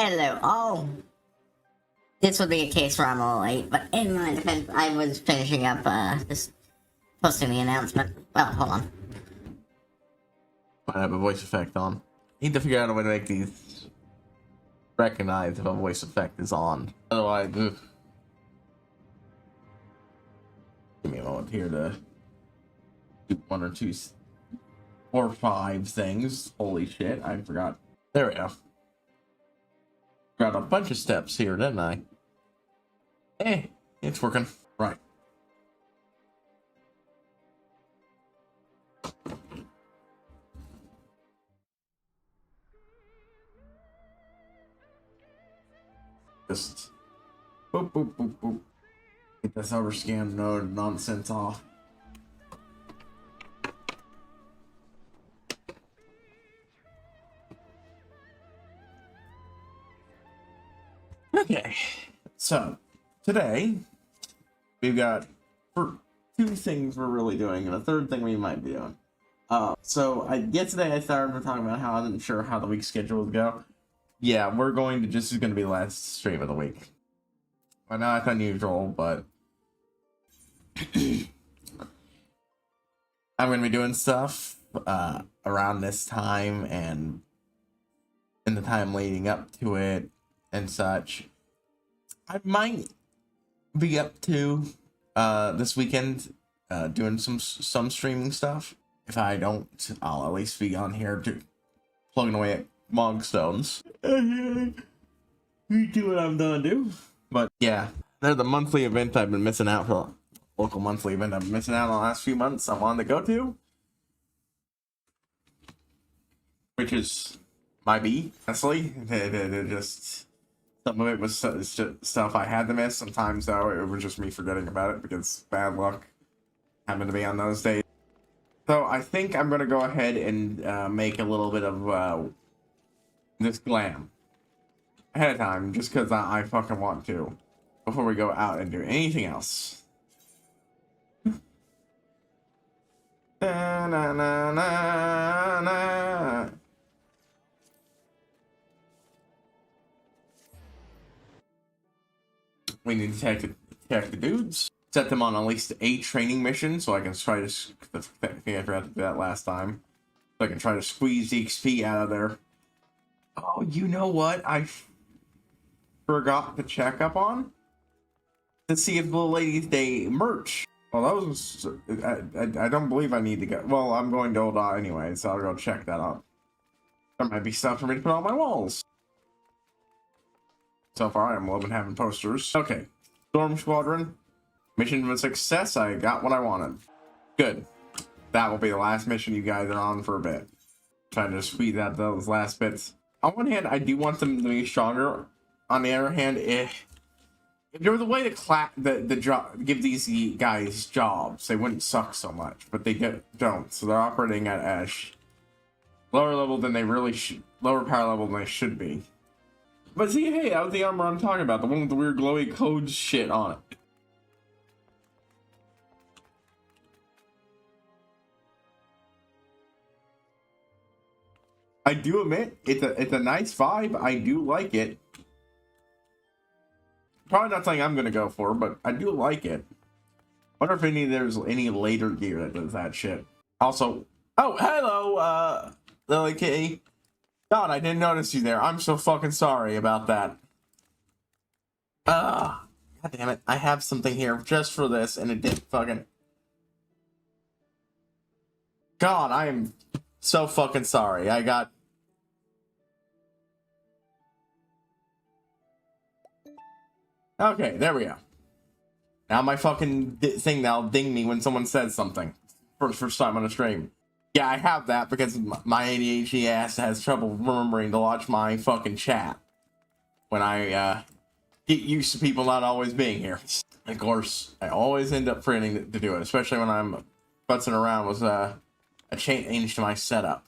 Hello, all. This would be a case where I'm a little late, but in my defense, I was finishing up, just posting the announcement. Well, hold on. Might have a voice effect on. Need to figure out a way to make these recognize if a voice effect is on. Otherwise, ugh. Give me a moment here to do 1 or 2 or 5 things. Holy shit, I forgot. There we go. Got a bunch of steps here, didn't I? It's working. Right. Just boop, boop, boop, boop. Get this overscan node nonsense off. Okay, so today we've got 2 things we're really doing and a third thing we might be doing. Yesterday I started talking about how I wasn't sure how the week schedule would go. Yeah, we're going to this is going to be the last stream of the week. I know it's unusual, but I'm going to be doing stuff around this time and in the time leading up to it and such. I might be up to this weekend doing some streaming stuff. If I don't, I'll at least be on here plugging away at Mogstones. Do what I'm gonna do. But yeah, they're the monthly event I've been missing out for. Local monthly event I've been missing out on the last few months. I wanted to go to, which is my beat, honestly. Just some of it was stuff I had to miss. Sometimes though, it was just me forgetting about it because bad luck happened to be on those days. So I think I'm gonna go ahead and make a little bit of this glam ahead of time, just because I fucking want to, before we go out and do anything else. Na, na, na, na, na. We need to attack the dudes. Set them on at least a training mission, so I can try to. I think I forgot to do that last time. So I can try to squeeze the XP out of there. Oh, you know what? I forgot to check up on to see if the Ladies' Day merch. Well, that was. I don't believe I need to go. Well, I'm going to Old anyway, so I'll go check that out. There might be stuff for me to put on my walls. So far, I'm loving having posters. Okay, Storm Squadron. Mission of a success. I got what I wanted. Good. That will be the last mission you guys are on for a bit. Trying to squeeze out those last bits. On one hand, I do want them to be stronger. On the other hand, if there was a way to give these guys jobs, they wouldn't suck so much. But they don't. So they're operating at a lower level than they really should. Lower power level than they should be. But see, hey, that was the armor I'm talking about. The one with the weird glowy code shit on it. I do admit it's a nice vibe. I do like it. Probably not something I'm gonna go for, but I do like it. Wonder if there's any later gear that does that shit. Also, oh hello, Lily Kitty. God, I didn't notice you there. I'm so fucking sorry about that. God damn it! I have something here just for this, and it didn't fucking. God, I am so fucking sorry. I got. Okay, there we go. Now my fucking thing now ding me when someone says something. First time on a stream. Yeah, I have that because my ADHD ass has trouble remembering to watch my fucking chat. When I get used to people not always being here. Of course, I always end up forgetting to do it. Especially when I'm futzing around with a change to my setup.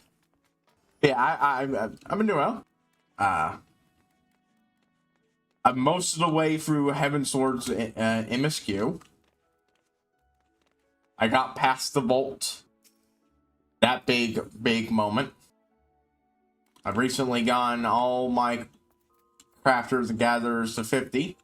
Yeah, I've been doing well. I'm most of the way through Heaven Swords MSQ. I got past the vault. That big moment. I've recently gotten all my crafters and gatherers to 50.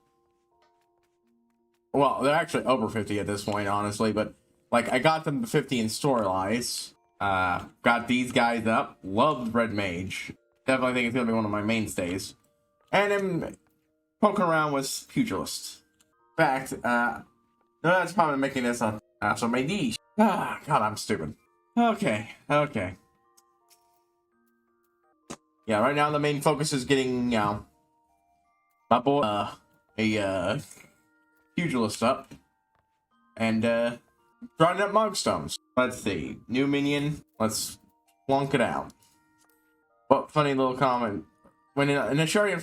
Well, they're actually over 50 at this point, honestly, but like I got them to 50 in storylines. Got these guys up. Loved Red Mage. Definitely think it's gonna be one of my mainstays. And I'm poking around with Pugilist. In fact, no, that's probably making this up. So my niche. God, I'm stupid. Okay. Yeah, right now the main focus is getting, my boy, a Pugilist up. And, drawing up Mogstones. Let's see. New minion. Let's plunk it out. What funny little comment. When in Ishgardian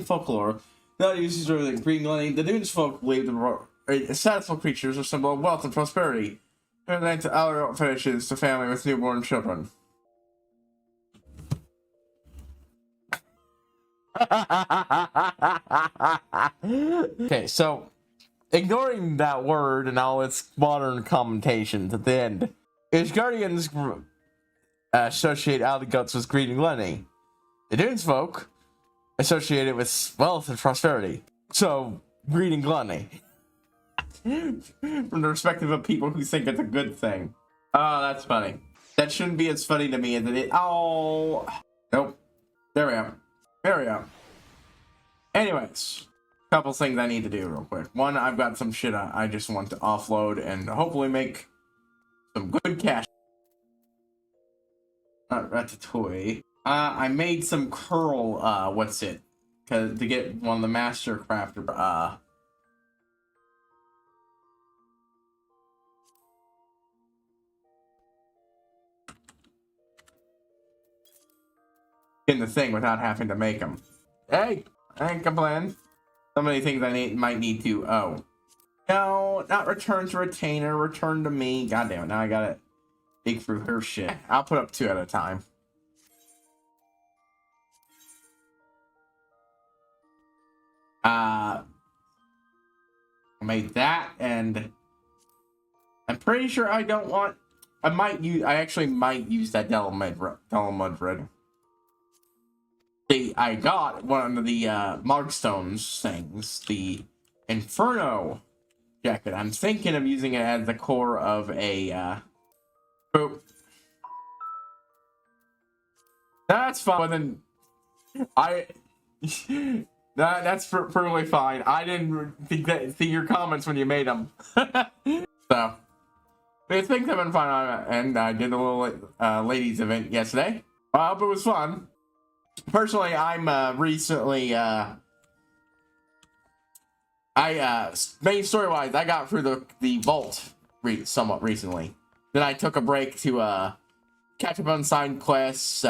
folklore, that uses the green glowing, the Dunes folk believe the satisful creatures are symbol of wealth and prosperity. And then to our finishes to family with newborn children. Okay, so ignoring that word and all its modern commentations at the end, Ishgardians associate Alley-Guts with greed and gluttony. The Dunes folk associate it with wealth and prosperity. So, greed and gluttony. From the perspective of people who think it's a good thing. Oh, that's funny. That shouldn't be as funny to me as it is. Oh, nope. There we go. Anyways, couple things I need to do real quick. One, I've got some shit I just want to offload and hopefully make some good cash. Not Ratatouille. I made some curl, to get one of the master crafter, in the thing without having to make them. Hey, I ain't complaining. So many things I might need to. Oh, no, not return to retainer. Return to me. God damn it! Now I gotta dig through her shit. I'll put up 2 at a time. Made that, and I'm pretty sure I don't want. I actually might use that Delamudred. I got one of the Mogstones things, the Inferno jacket. I'm thinking of using it as the core of a boop. That's fine. Then that's perfectly fine. I didn't see your comments when you made them. So, but things have been fun, and I did a little ladies event yesterday. I hope it was fun. Personally, I'm recently main story-wise, I got through the vault somewhat recently. Then I took a break to catch up on side quests,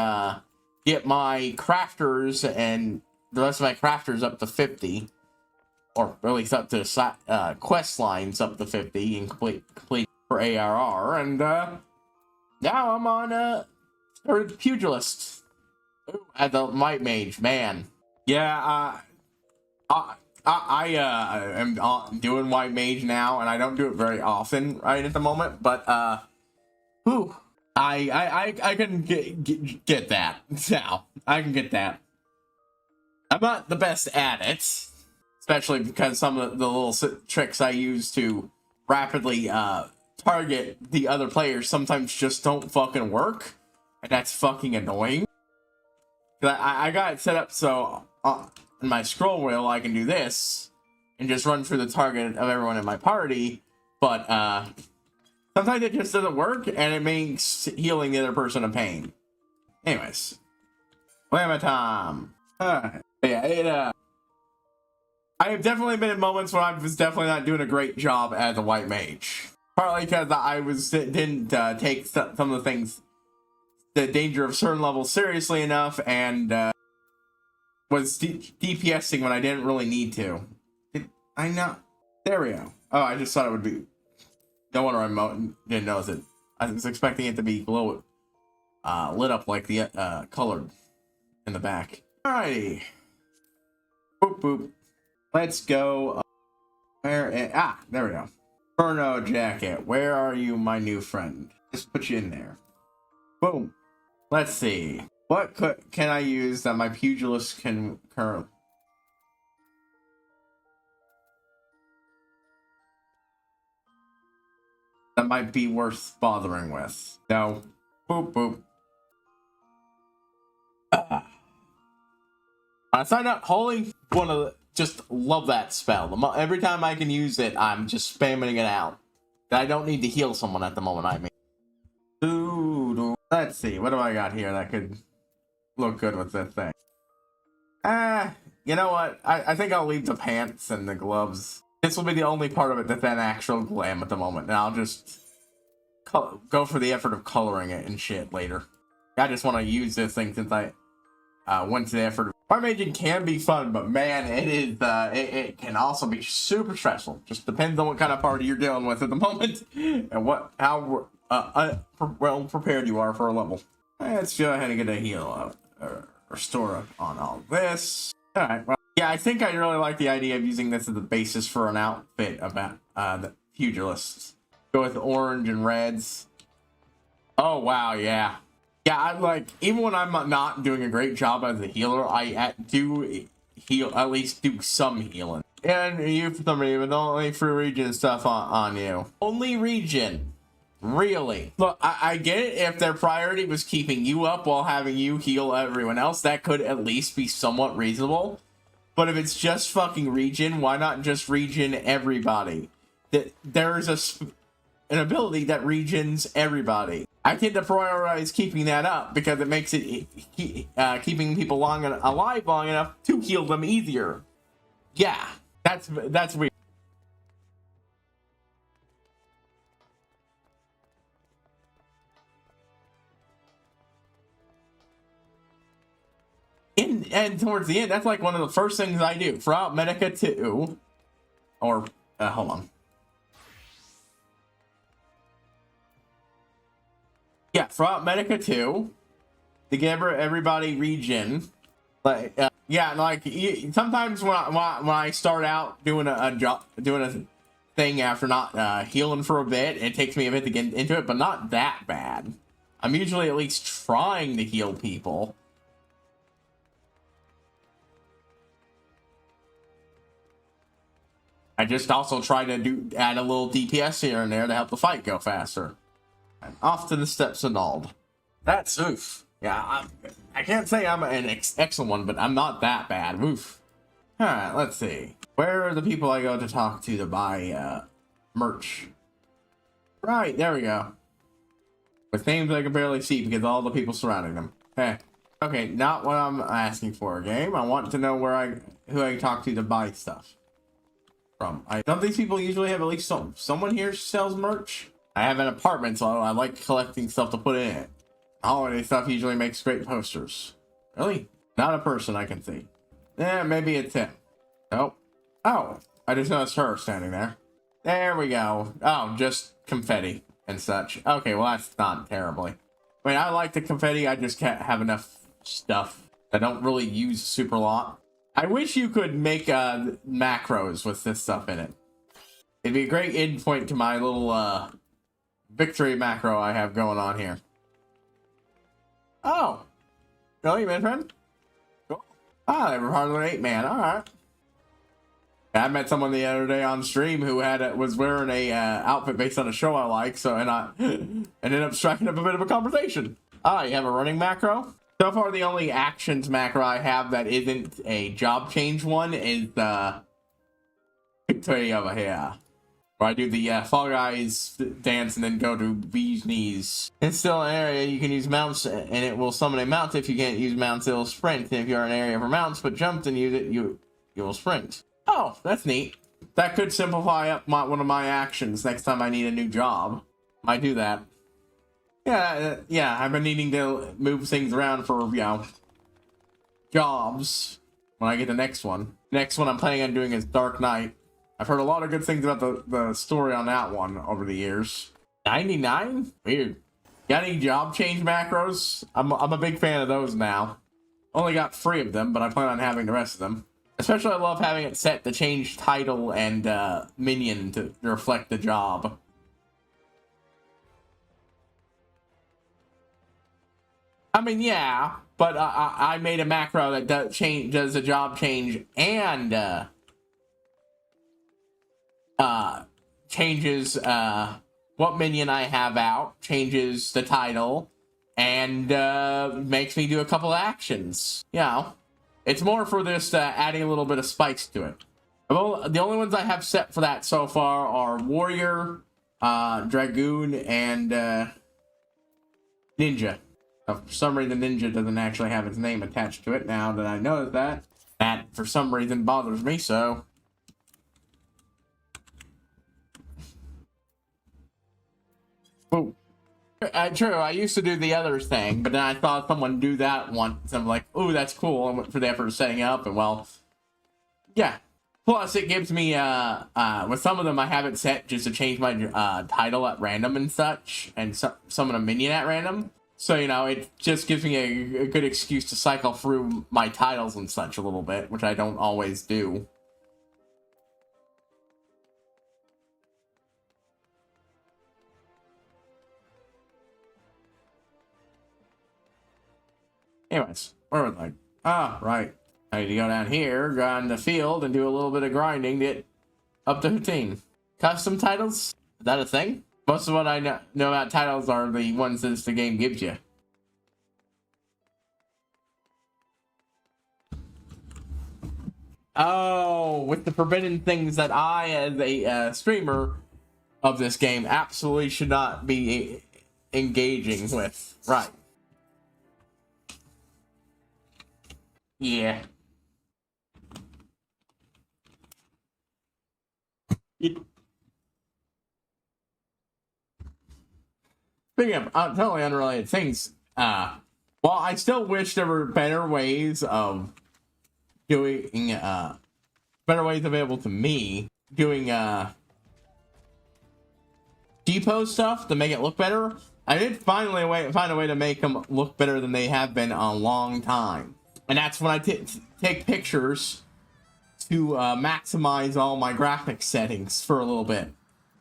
get my crafters and the rest of my crafters up to 50, or at least up to quest lines up to 50 and complete for ARR. And now I'm on Pugilist. At the Might Mage, man. Yeah, I am doing White Mage now, and I don't do it very often right at the moment, but I can get that now. I can get that. I'm not the best at it, especially because some of the little tricks I use to rapidly target the other players sometimes just don't fucking work, and that's fucking annoying. I got it set up so in my scroll wheel I can do this and just run through the target of everyone in my party, but sometimes it just doesn't work and it makes healing the other person a pain. Anyways, Llama time. Yeah, I have definitely been in moments where I was definitely not doing a great job as a White Mage. Partly because I didn't take some of the things, the danger of certain levels seriously enough, and was DPSing when I didn't really need to. I know. There we go. Oh, I just thought it would be. No wonder I didn't notice it. I was expecting it to be lit up like the colored in the back. Alrighty. Boop boop. Let's go. There we go. Inferno jacket. Where are you, my new friend? Just put you in there. Boom. Let's see. What can I use that my pugilist can currently? That might be worth bothering with. No. Boop, boop. I signed up. Holy, one of the, just love that spell. Every time I can use it, I'm just spamming it out. I don't need to heal someone at the moment, I mean. Ooh, let's see. What do I got here that could look good with this thing? You know what? I think I'll leave the pants and the gloves. This will be the only part of it that's an actual glam at the moment. And I'll just go for the effort of coloring it and shit later. I just want to use this thing since I went to the effort. Fire maging can be fun, but man, it is it can also be super stressful. Just depends on what kind of party you're dealing with at the moment and how well prepared you are for a level. Let's go ahead and get a heal restore on all this. All right. Well, yeah, I think I really like the idea of using this as the basis for an outfit about the pugilists. Go with orange and reds. Oh wow, yeah. Yeah, I like, even when I'm not doing a great job as a healer, I do heal, at least do some healing. And you, for some reason, only free region stuff on you. Only region. Really? Look, I get it. If their priority was keeping you up while having you heal everyone else, that could at least be somewhat reasonable. But if it's just fucking region, why not just region everybody? There's an ability that regions everybody. I tend to prioritize keeping that up because it makes it keeping people alive long enough to heal them easier. Yeah, that's weird. And towards the end, that's like one of the first things I do. Throughout Medica 2, or hold on. Yeah, throughout Medica 2, to give everybody regen. Like, yeah, like sometimes when I start out doing a thing after not healing for a bit, it takes me a bit to get into it, but not that bad. I'm usually at least trying to heal people. I just also try to add a little DPS here and there to help the fight go faster. And often the steps annulled. That's oof. Yeah, I can't say I'm an excellent one, but I'm not that bad. Oof. Alright, let's see. Where are the people I go to talk to buy merch? Right, there we go. With names I can barely see because all the people surrounding them. Hey. Okay, not what I'm asking for, game. I want to know who I can talk to buy stuff from. Don't these people usually have at least someone here sells merch? I have an apartment, so I like collecting stuff to put in it. Holiday stuff usually makes great posters. Really? Not a person I can see. Eh, maybe it's him. Oh. Oh, I just noticed her standing there. There we go. Oh, just confetti and such. Okay, well that's not terribly. I mean, I like the confetti, I just can't have enough stuff. I don't really use super lot. I wish you could make macros with this stuff in it. It'd be a great endpoint to my little victory macro I have going on here. Oh, really, man, friend? Cool. Ah, they were part of an 8-man. All right. I met someone the other day on stream who was wearing a outfit based on a show I like, so and I ended up striking up a bit of a conversation. Ah, you have a running macro? So far, the only actions macro I have that isn't a job change one is the victory over here. Where I do the Fall Guys dance and then go to Bee's Knees. It's still an area you can use mounts, and it will summon a mount. If you can't use mounts, it'll sprint. And if you're in an area for mounts, but jumped and use it, you will sprint. Oh, that's neat. That could simplify up one of my actions next time I need a new job. Might do that. Yeah, I've been needing to move things around for, you know, jobs when I get the next one. Next one I'm planning on doing is Dark Knight. I've heard a lot of good things about the story on that one over the years. 99? Weird. Got any job change macros? I'm a big fan of those now. Only got 3 of them, but I plan on having the rest of them. Especially I love having it set to change title and minion to reflect the job. I mean, yeah, but I made a macro that does a job change and changes what minion I have out, changes the title, and makes me do a couple of actions. You know, it's more for this adding a little bit of spice to it. Well, the only ones I have set for that so far are Warrior, Dragoon, and Ninja. For some reason, Ninja doesn't actually have its name attached to it. Now that I know that for some reason bothers me, so. Oh. True, I used to do the other thing, but then I saw someone do that once, and I'm like, ooh, that's cool, and went for the effort of setting up, and well, yeah. Plus, it gives me, with some of them I have it set just to change my title at random and such, and summon a minion at random. So, you know, it just gives me a good excuse to cycle through my titles and such a little bit, which I don't always do. Anyways, where was I? Ah, right. I need to go down here, go out in the field, and do a little bit of grinding to get up to 15. Custom titles? Is that a thing? Most of what I know about titles are the ones that the game gives you. Oh, with the forbidden things that I, as a streamer of this game, absolutely should not be engaging with. Right. Yeah. Speaking of totally unrelated things, well, I still wish there were better ways of doing, better ways available to me doing, depot stuff to make it look better. I did finally find a way to make them look better than they have been a long time. And that's when I take pictures to maximize all my graphics settings for a little bit.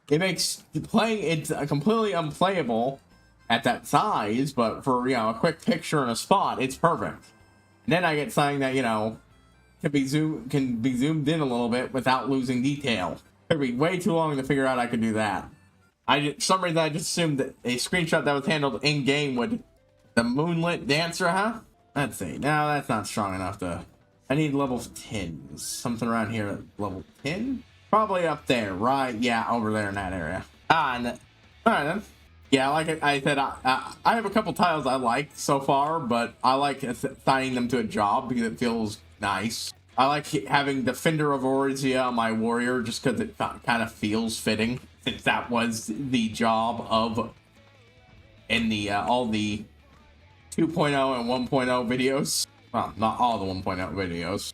It makes playing it completely unplayable at that size, but for, you know, a quick picture in a spot, it's perfect. And then I get something that, you know, can be zoomed in a little bit without losing detail. It'd be way too long to figure out I could do that. For some reason I just assumed that a screenshot that was handled in game would. The Moonlit Dancer, huh? Let's see. No, that's not strong enough to. I need level 10. Something around here at level 10? Probably up there, right? Yeah, over there in that area. Alright then. Yeah, like I said, I have a couple titles I like so far, but I like assigning them to a job because it feels nice. I like having Defender of Orizia on my Warrior just because it kind of feels fitting, since that was the job of in the all the 2.0 and 1.0 videos. Well, not all the 1.0 videos.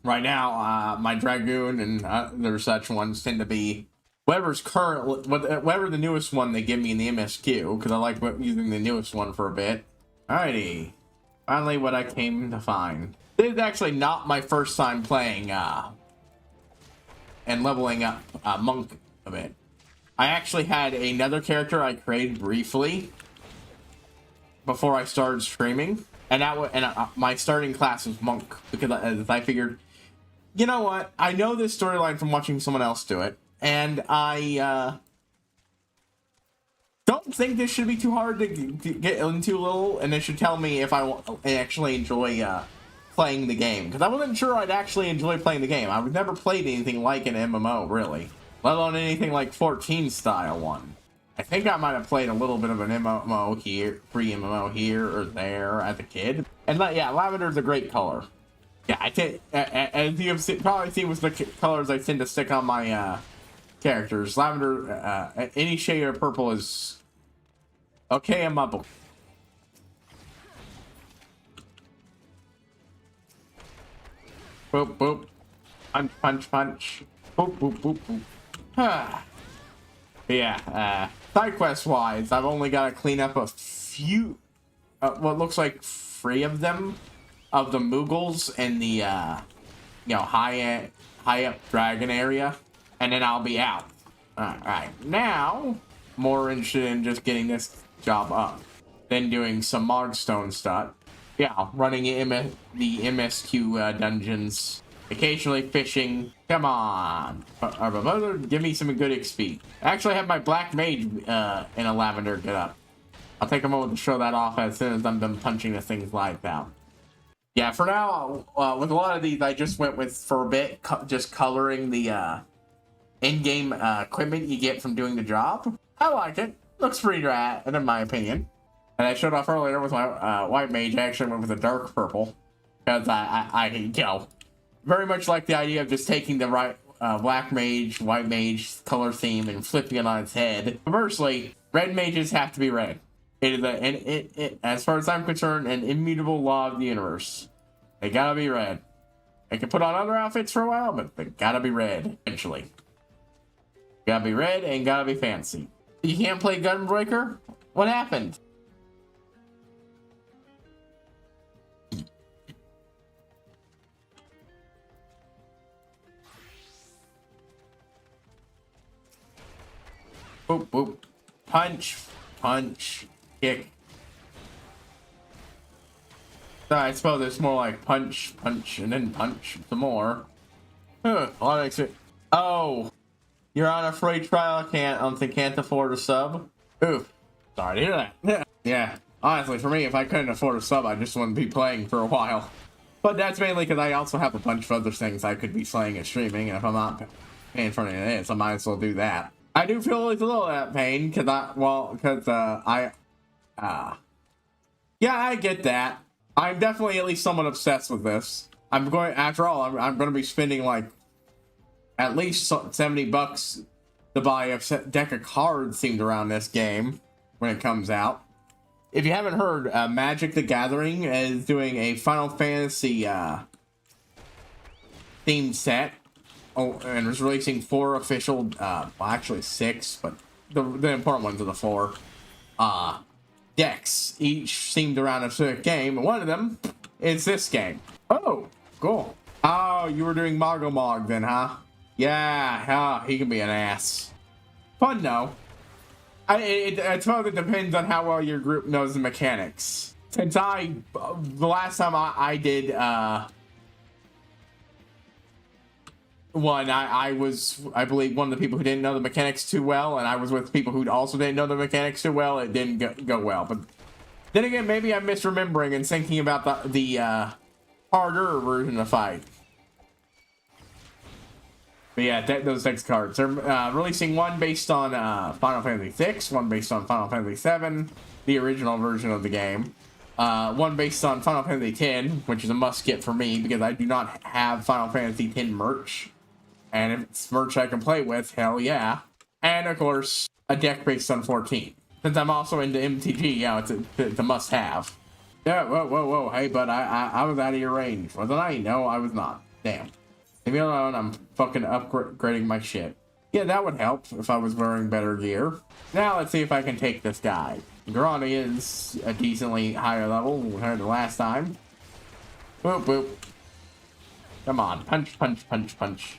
Right now, my Dragoon and other such ones tend to be whatever the newest one they give me in the MSQ, because I like using the newest one for a bit. Alrighty. Finally, what I came to find. This is actually not my first time playing and leveling up Monk a bit. I actually had another character I created briefly before I started streaming, and my starting class was Monk, because I figured, you know what, I know this storyline from watching someone else do it, and I don't think this should be too hard to get into a little, and it should tell me if I actually enjoy playing the game, because I wasn't sure I'd actually enjoy playing the game. I've never played anything like an MMO, really, let alone anything like 14 style one. I think I might have played a little bit of an MMO here, free MMO here or there as a kid. And yeah, Lavender's a great color. Yeah, as you've probably seen with the colors I tend to stick on my characters, Lavender, any shade of purple is okay in my book. Boop, boop. Punch, punch, punch. Boop, boop, boop, boop. Yeah, side quest wise, I've only got to clean up a few, what looks like 3 of them, of the Moogles in the, you know, high up dragon area, and then I'll be out. Alright, now, more interested in just getting this job up. Then doing some Mogstone stuff. Yeah, running the MSQ dungeons. Occasionally fishing. Come on. Give me some good XP. I actually have my Black Mage in a Lavender get up. I'll take a moment to show that off as soon as I'm done punching the thing's life out. Yeah, for now, with a lot of these, I just went with, for a bit, just coloring the in-game equipment you get from doing the job. I like it. Looks pretty rad, in my opinion. And I showed off earlier with my White Mage. I actually went with a dark purple. Because I you know, very much like the idea of just taking the right Black Mage, White Mage color theme and flipping it on its head. Conversely, red mages have to be red. It is as far as I'm concerned, an immutable law of the universe. They gotta be red. They can put on other outfits for a while, but they gotta be red eventually. Gotta be red and gotta be fancy. You can't play Gunbreaker? What happened? Boop, boop. Punch, punch, kick. So I suppose it's more like punch, punch, and then punch some more. A lot of extra. Oh, you're on a free trial. Can't afford a sub. Oof. Sorry to hear that. Yeah. Honestly, for me, if I couldn't afford a sub, I just wouldn't be playing for a while. But that's mainly because I also have a bunch of other things I could be playing and streaming, and if I'm not paying for any of this, I might as well do that. I do feel it's a little that pain because yeah, I get that. I'm definitely at least somewhat obsessed with this. After all, I'm going to be spending like at least $70 to buy a deck of cards themed around this game when it comes out. If you haven't heard, Magic the Gathering is doing a Final Fantasy themed set. Oh, and is releasing 4 official, well, actually 6, but the important ones are the 4 decks, each themed around a specific game, and one of them is this game. Oh, cool. Oh, you were doing Mogomog then, huh? Yeah, he can be an ass. Fun, though. I suppose it depends on how well your group knows the mechanics. Since the last time I did, I was, I believe, one of the people who didn't know the mechanics too well, and I was with people who also didn't know the mechanics too well. It didn't go well. But then again, maybe I'm misremembering and thinking about the harder version of the fight. But yeah, those 6 cards. They're releasing one based on Final Fantasy VI, one based on Final Fantasy VII, the original version of the game. One based on Final Fantasy X, which is a must get for me because I do not have Final Fantasy X merch. And if it's merch I can play with, hell yeah. And of course, a deck based on 14. Since I'm also into MTG, yeah, it's a must have. Yeah, whoa, hey, but I was out of your range. Wasn't I? No, I was not. Damn. Leave me alone, I'm fucking upgrading my shit. Yeah, that would help if I was wearing better gear. Now let's see if I can take this guy. Grani is a decently higher level compared to last time. Boop, boop. Come on, punch, punch, punch, punch.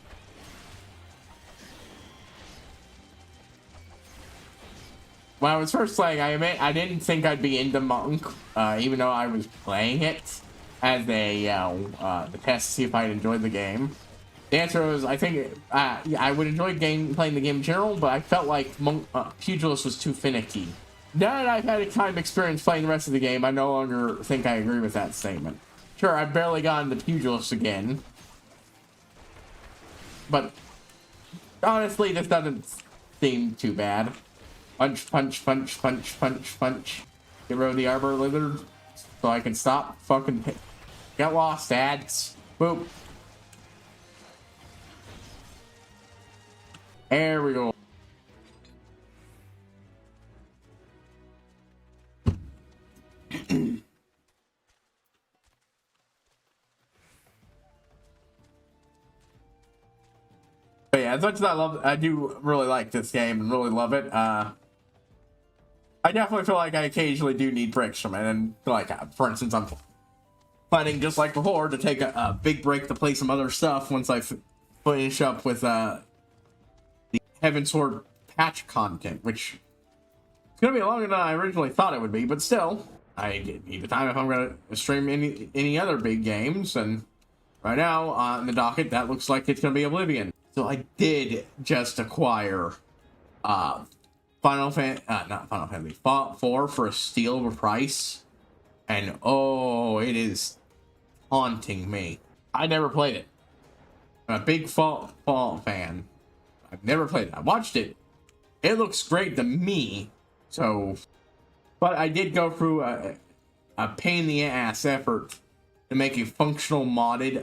When I was first playing, I admit I didn't think I'd be into Monk, even though I was playing it as a the test to see if I'd enjoyed the game. The answer was, I think I would enjoy playing the game in general, but I felt like Pugilist was too finicky. Now that I've had a time experience playing the rest of the game, I no longer think I agree with that statement. Sure, I've barely gotten the Pugilist again, but honestly, this doesn't seem too bad. Punch, punch, punch, punch, punch, punch. Get rid of the Arbor Lizard so I can stop fucking... Get lost, ads. Boop. There we go. But yeah, as much as I do really like this game and really love it, I definitely feel like I occasionally do need breaks from it. And like, for instance, I'm planning, just like before, to take a big break to play some other stuff once I finish up with the Heaven Sword patch content, which is going to be longer than I originally thought it would be, but still, I need the time if I'm going to stream any other big games, and right now, on the docket, that looks like it's going to be Oblivion. So I did just acquire not Final Fantasy, Fallout 4 for a steal of a price, and oh, it is haunting me. I never played it. I'm a big Fallout fan. I've never played it. I watched it. It looks great to me. So, but I did go through a pain in the ass effort to make a functional modded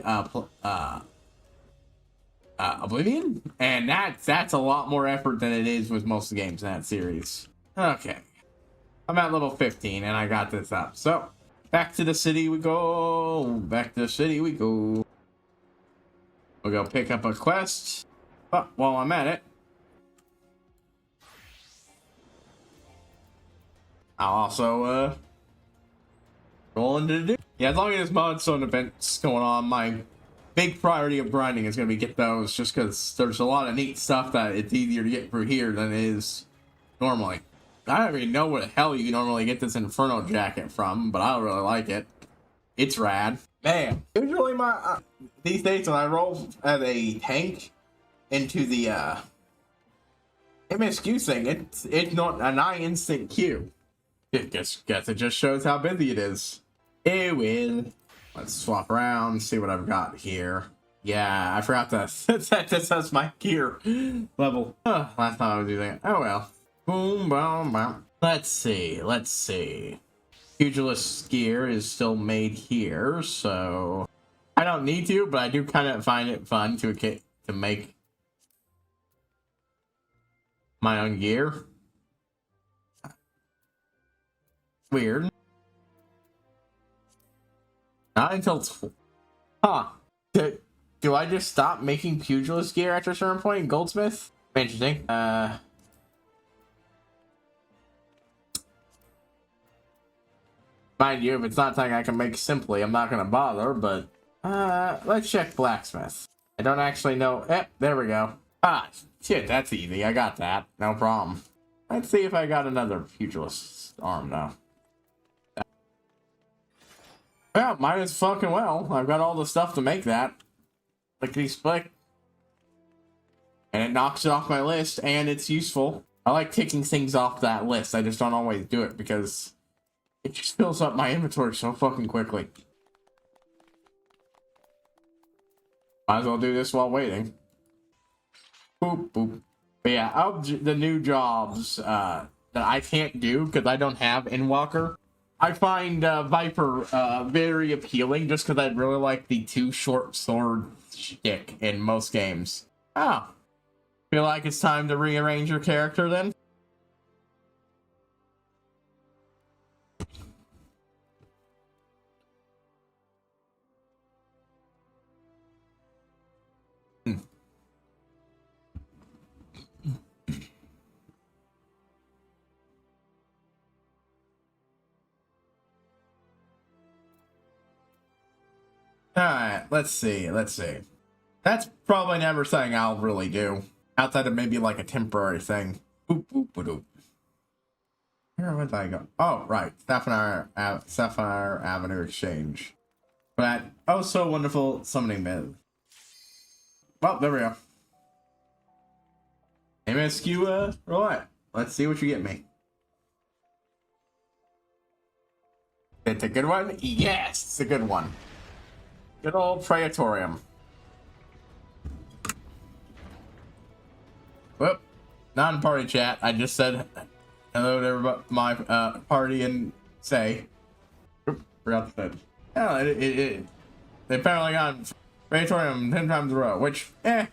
Oblivion, and that's a lot more effort than it is with most of the games in that series. Okay, I'm at level 15 and I got this up. So back to the city we go. Back to the city we go. We'll go pick up a quest. But while I'm at it, I'll also roll into the as long as there's mods and events going on, my big priority of grinding is going to be get those, just because there's a lot of neat stuff that it's easier to get through here than it is normally. I don't even know where the hell you normally get this Inferno jacket from, but I don't really like it. It's rad. Man, usually these days when I roll as a tank into the MSQ thing, it's not a 9 instant queue. Guess it just shows how busy it is. It will. Let's swap around, see what I've got here. Yeah, I forgot to set this as my gear level. Last time I was using it. Oh well. Boom, boom, boom. Let's see. Pugilist gear is still made here, so I don't need to, but I do kind of find it fun to make my own gear. Weird. Not until do I just stop making pugilist gear after a certain point in Goldsmith? Interesting. Mind you, if it's not something I can make simply, I'm not gonna bother, but let's check blacksmith. I don't actually know. There we go. Shit, that's easy. I got that. No problem. Let's see if I got another pugilist arm now. Well, might as fucking well. I've got all the stuff to make that. Lickety-split. And it knocks it off my list, and it's useful. I like taking things off that list. I just don't always do it, because it just fills up my inventory so fucking quickly. Might as well do this while waiting. Boop, boop. But yeah, of the new jobs that I can't do, because I don't have Endwalker, I find Viper very appealing, just because I really like the two short sword shtick in most games. Oh. Feel like it's time to rearrange your character then? Alright, let's see. That's probably never something I'll really do. Outside of maybe like a temporary thing. Boop, boop, boop, boop. Where would I go? Oh, right. Sapphire Avenue Exchange. But oh so wonderful summoning mid. Well, there we go. MSQ, right. Let's see what you get me. It's a good one? Yes, it's a good one. Good old Praetorium. Whoop. Not in party chat. I just said hello to everybody, my party and say. Oop, forgot to say. Yeah, they apparently got Praetorium 10 times in a row, which, I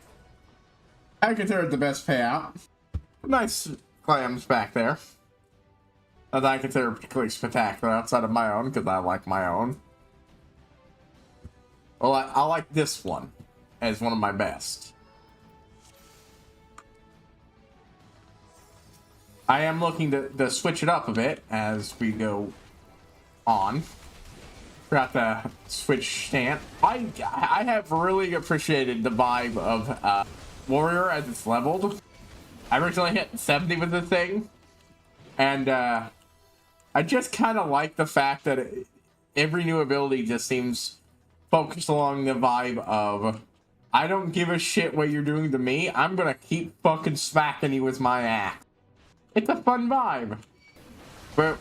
consider it the best payout. Nice clams back there. That I consider particularly spectacular outside of my own, because I like my own. Well, I like this one as one of my best. I am looking to switch it up a bit as we go on. Forgot the switch stamp. I have really appreciated the vibe of Warrior as it's leveled. I originally hit 70 with the thing, and I just kind of like the fact that every new ability just seems focused along the vibe of, I don't give a shit what you're doing to me, I'm gonna keep fucking smacking you with my axe. It's a fun vibe. But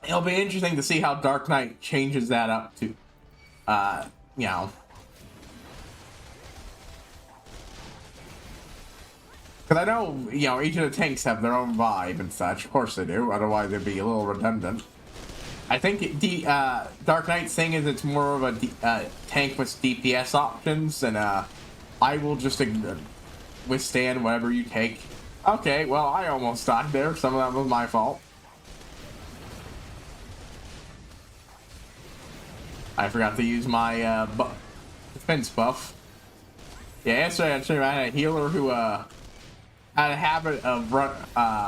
it'll be interesting to see how Dark Knight changes that up to, you know. Because I know, you know, each of the tanks have their own vibe and such. Of course they do, otherwise it'd be a little redundant. I think the Dark Knight's thing is it's more of a tank with DPS options, and I will just withstand whatever you take. Okay, well, I almost died there. Some of that was my fault. I forgot to use my defense buff. Yeah, yesterday I had a healer who had a habit of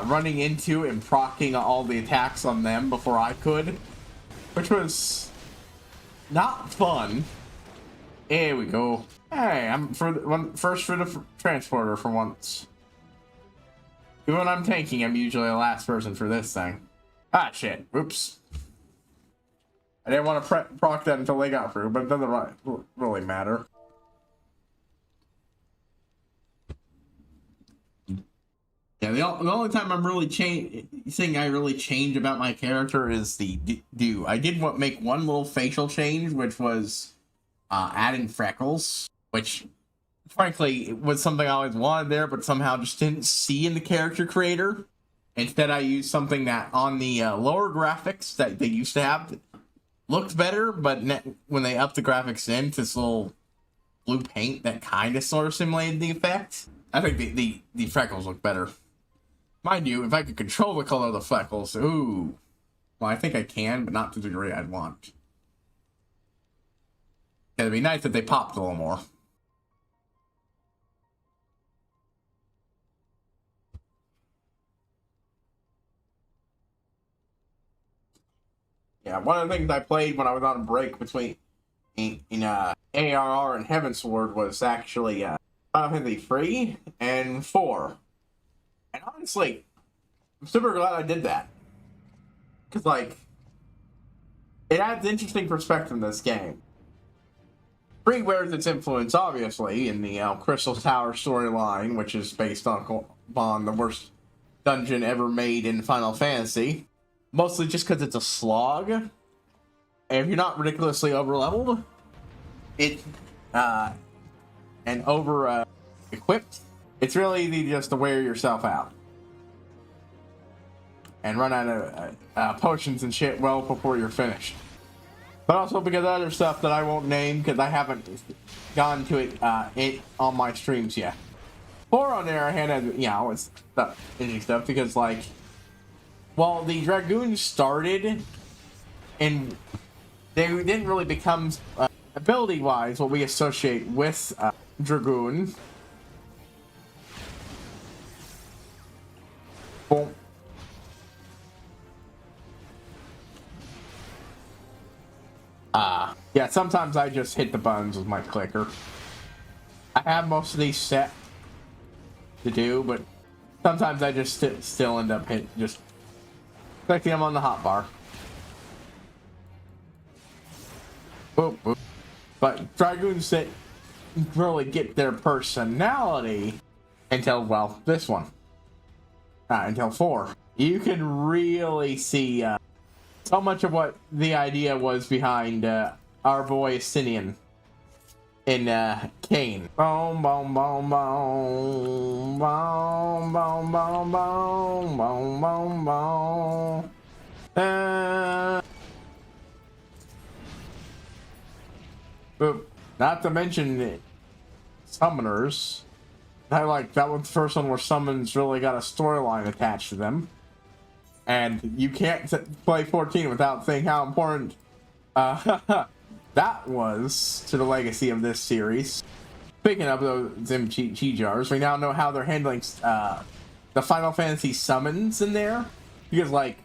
running into and proccing all the attacks on them before I could, which was not fun. Here we go. Hey, I'm first for the transporter for once. Even when I'm tanking, I'm usually the last person for this thing. Ah, shit. Oops. I didn't want to proc that until they got through, but it doesn't really matter. Yeah, the only time I'm really I really change about my character is the do. I did make one little facial change, which was adding freckles, which frankly was something I always wanted there, but somehow just didn't see in the character creator. Instead, I used something that on the lower graphics that they used to have looked better, but when they upped the graphics into this little blue paint that kind of sort of simulated the effect, I think the freckles look better. Mind you, if I could control the color of the freckles, ooh. Well, I think I can, but not to the degree I'd want. It'd be nice if they popped a little more. Yeah, one of the things I played when I was on a break between ARR and Heavensward was actually Final Fantasy 3 and 4. And honestly, I'm super glad I did that. Because, like, it adds interesting perspective in this game. 3 wears its influence, obviously, in the Crystal Tower storyline, which is based on the worst dungeon ever made in Final Fantasy. Mostly just because it's a slog. And if you're not ridiculously over-leveled, and over-equipped, it's really easy just to wear yourself out. And run out of potions and shit well before you're finished. But also because of other stuff that I won't name because I haven't gone to it on my streams yet. 4 on the other hand, you know, it's interesting stuff because, like, well, the Dragoons started and they didn't really become ability-wise what we associate with Dragoon. Boom. Yeah, sometimes I just hit the buttons with my clicker. I have most of these set to do, but sometimes I just still end up just clicking them on the hotbar. Boop, boop. But Dragoons didn't really get their personality until, well, this one. Until 4. You can really see so much of what the idea was behind our boy Sinian in Kane. Boom, boom, boom, boom, boom, boom, boom, boom, boom, boom, boom. Boop. Not to mention summoners. That was the first one where summons really got a storyline attached to them. And you can't play 14 without saying how important that was to the legacy of this series. Speaking of those MTG jars, we now know how they're handling the Final Fantasy summons in there. Because, like,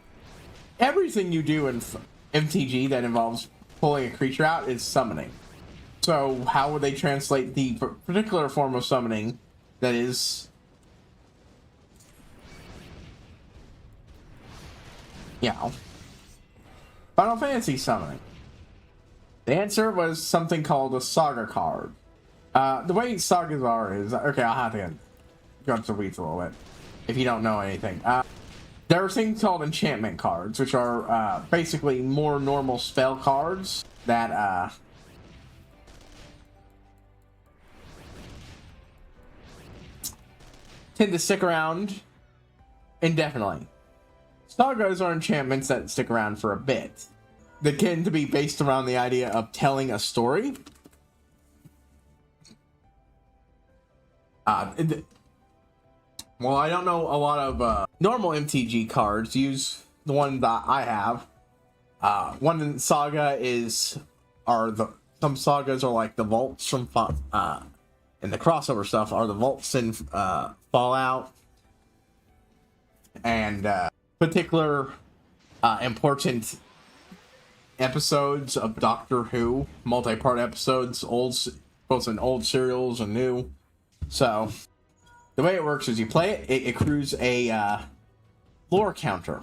everything you do in MTG that involves pulling a creature out is summoning. So how would they translate the particular form of summoning that is you know, Final Fantasy summoning? The answer was something called a saga card. The way sagas are is, okay, I'll have to go into the weeds a little bit if you don't know anything. There are things called enchantment cards, which are basically more normal spell cards that tend to stick around indefinitely. Sagas are enchantments that stick around for a bit. They tend to be based around the idea of telling a story. Well, I don't know a lot of normal MTG cards. Use the one that I have. One in Saga some sagas are like the vaults from and the crossover stuff are the vaults in Fallout, and particular important episodes of Doctor Who, multi-part episodes, both in old serials and new. So the way it works is you play it, it accrues a lore counter.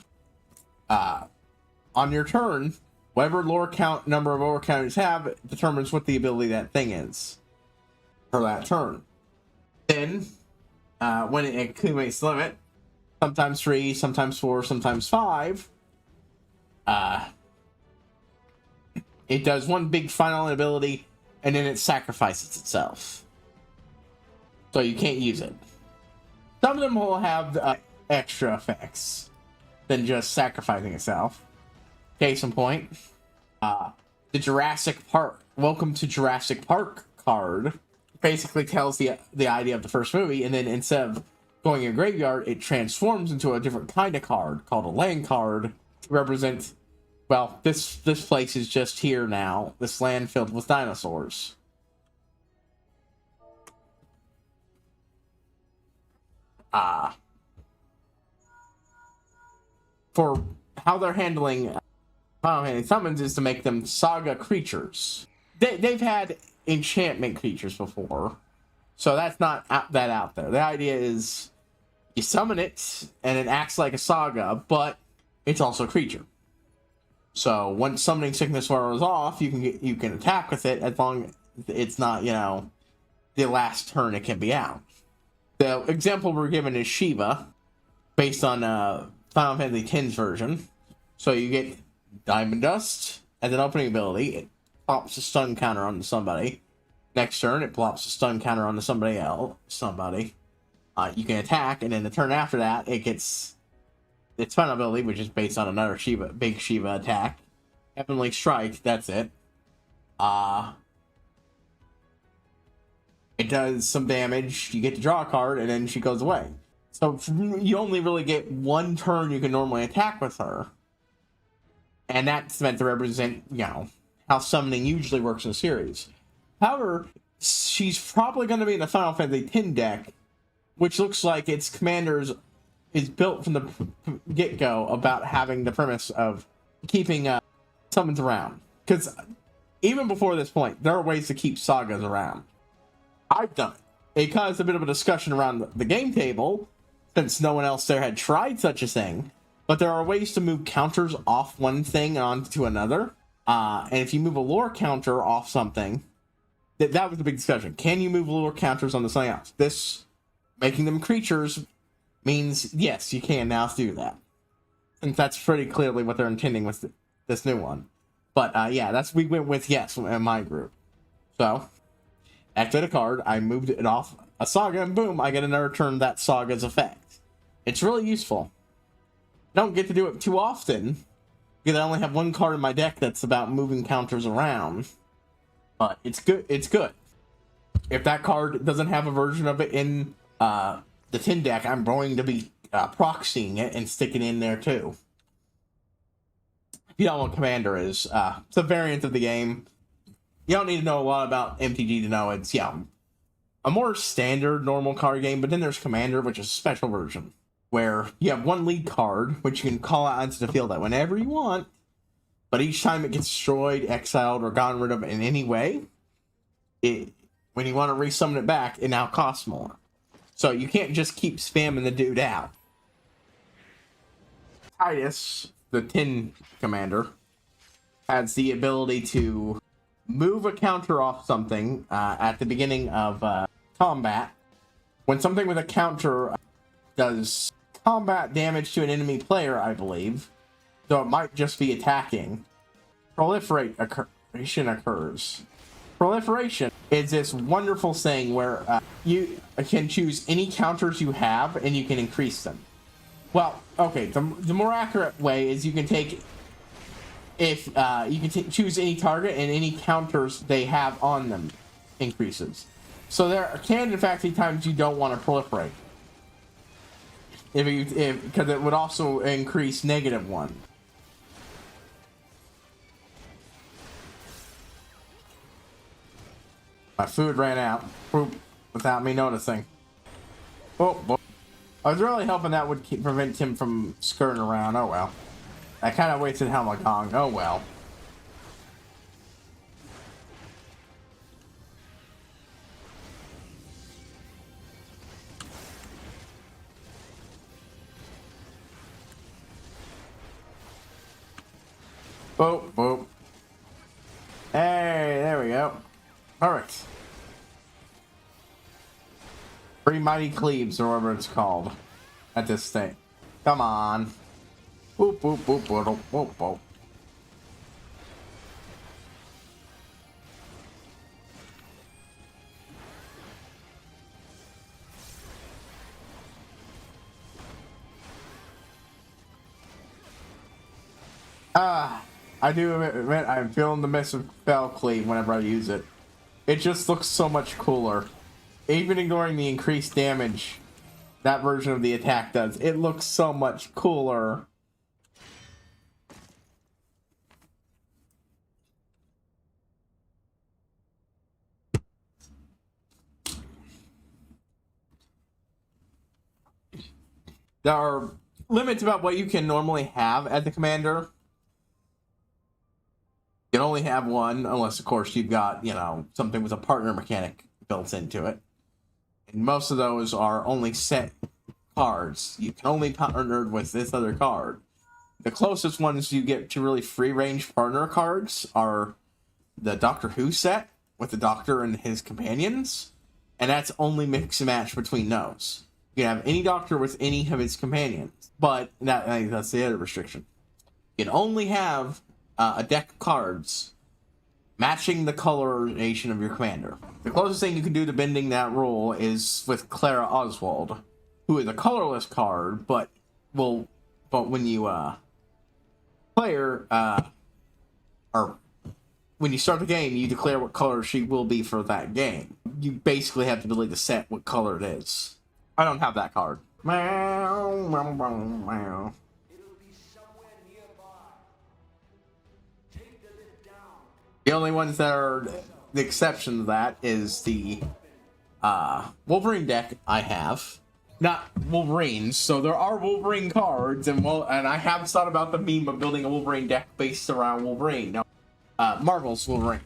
On your turn, whatever number of lore counters have determines what the ability of that thing is for that turn. Then, when it accumulates the limit, sometimes 3, sometimes 4, sometimes 5, it does one big final ability, and then it sacrifices itself. So you can't use it. Some of them will have extra effects than just sacrificing itself. Case in point, the Jurassic Park, Welcome to Jurassic Park card basically tells the idea of the first movie, and then instead of going in a graveyard, it transforms into a different kind of card called a land card to represent, well, this place is just here now, this land filled with dinosaurs. For how they're handling Final Fantasy summons is to make them saga creatures. They've had enchantment creatures before, so that's not that out there. The idea is you summon it and it acts like a saga, but it's also a creature. So once summoning sickness wears off, you can attack with it as long as it's not, the last turn it can be out. The example we're given is Shiva, based on Final Fantasy X's version. So you get Diamond Dust as an opening ability. It plops a stun counter onto somebody. Next turn, it plops a stun counter onto somebody else. You can attack, and then the turn after that, it gets its final ability, which is based on another big Shiva attack. Heavenly Strike, that's it. It does some damage, you get to draw a card, and then she goes away. So you only really get one turn you can normally attack with her. And that's meant to represent, how summoning usually works in a series. However, she's probably going to be in the Final Fantasy X deck, which looks like its commanders is built from the get-go about having the premise of keeping summons around. Because even before this point, there are ways to keep sagas around. I've done it. It caused a bit of a discussion around the game table, since no one else there had tried such a thing. But there are ways to move counters off one thing onto another. And if you move a lore counter off something, that was the big discussion. Can you move lore counters onto something else? This, making them creatures, means yes, you can now do that. And that's pretty clearly what they're intending with this new one. But yeah, we went with yes in my group. So, activate a card, I moved it off a saga, and boom, I get another turn that saga's effect. It's really useful. I don't get to do it too often, because I only have one card in my deck that's about moving counters around. But it's good. It's good. If that card doesn't have a version of it in the 10 deck, I'm going to be proxying it and sticking in there too. If you don't know what Commander is, it's a variant of the game. You don't need to know a lot about MTG to know it's, a more standard normal card game, but then there's Commander, which is a special version, where you have one lead card, which you can call out into the field at whenever you want, but each time it gets destroyed, exiled, or gotten rid of in any way, when you want to resummon it back, it now costs more. So you can't just keep spamming the dude out. Titus the Tin Commander, has the ability to move a counter off something at the beginning of combat. When something with a counter does combat damage to an enemy player, I believe, though it might just be attacking, proliferation occurs. Proliferation is this wonderful thing where you can choose any counters you have and you can increase them. Well, okay, the more accurate way is you can take, if you can choose any target and any counters they have on them increases. So there can in fact be times you don't want to proliferate. Because it would also increase -1. My food ran out without me noticing. Oh, I was really hoping that would prevent him from skirting around. Oh well. I kind of wasted Helmagong. Oh well. Boop, boop. Hey, there we go. Perfect. 3 Mighty Cleaves, or whatever it's called, at this thing. Come on. Boop, boop, boop, boop, boop, boop. I do admit I'm feeling the miss of Spell Cleave whenever I use it. It just looks so much cooler. Even ignoring the increased damage that version of the attack does, it looks so much cooler. There are limits about what you can normally have as the commander. You can only have one, unless, of course, you've got, you know, something with a partner mechanic built into it. And most of those are only set cards. You can only partner with this other card. The closest ones you get to really free-range partner cards are the Doctor Who set, with the Doctor and his companions. And that's only mix and match between those. You can have any Doctor with any of his companions. But that's the other restriction. You can only have a deck of cards matching the coloration of your commander. The closest thing you can do to bending that rule is with Clara Oswald, who is a colorless card, but when you player or when you start the game, you declare what color she will be for that game. You basically have the ability to set what color it is. I don't have that card. Meow, meow, meow, meow. The only ones that are the exception to that is the Wolverine deck I have. Not Wolverines, so there are Wolverine cards, and I have thought about the meme of building a Wolverine deck based around Wolverine. Now, Marvel's Wolverine.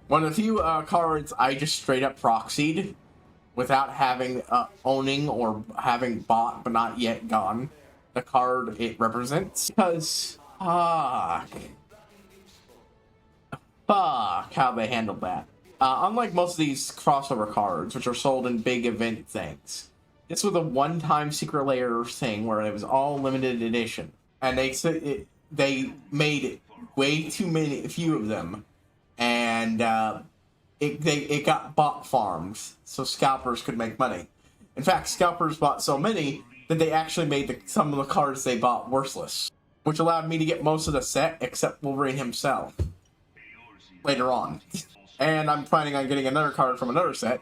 One of the few cards I just straight up proxied without having owning or having bought but not yet gone the card it represents, because fuck how they handled that. Unlike most of these crossover cards, which are sold in big event things, this was a one-time secret layer thing where it was all limited edition, and they made way too few of them, and it got bot farmed so scalpers could make money. In fact, scalpers bought so many that they actually made some of the cards they bought worthless, which allowed me to get most of the set except Wolverine himself later on. And I'm planning on getting another card from another set,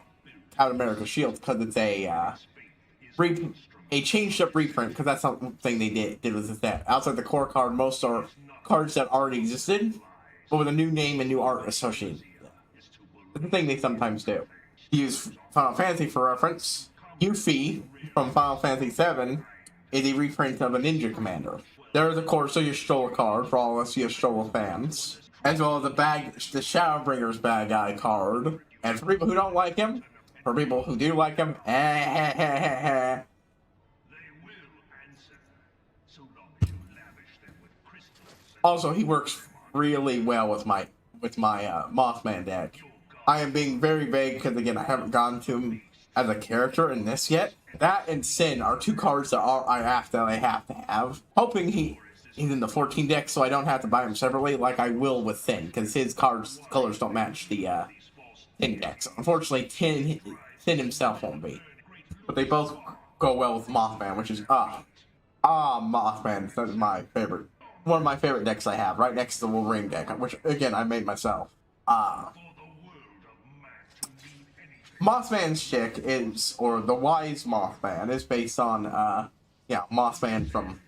Captain America Shield, because it's a changed up reprint, because that's something they did with the set. Outside the core card, most are cards that already existed, but with a new name and new art associated. It's the thing they sometimes do. Use Final Fantasy for reference. Yuffie from Final Fantasy VII is a reprint of a ninja commander. There is, of course, the Y'shtola card for all us Y'shtola fans, as well as the Shadowbringer's bad guy card. And for people who don't like him, for people who do like him, Also, he works really well with my Mothman deck. I am being very vague because again I haven't gotten to him as a character in this yet. That and Sin are two cards that I have to have. Hoping he's in the 14 deck so I don't have to buy him separately like I will with Sin because his colors don't match the Tin decks. Unfortunately, Tin himself won't be. But they both go well with Mothman, which is Mothman. That's my favorite. One of my favorite decks I have, right next to the Wolverine deck, which again I made myself. Mothman's chick is, or the Wise Mothman, is based on Mothman from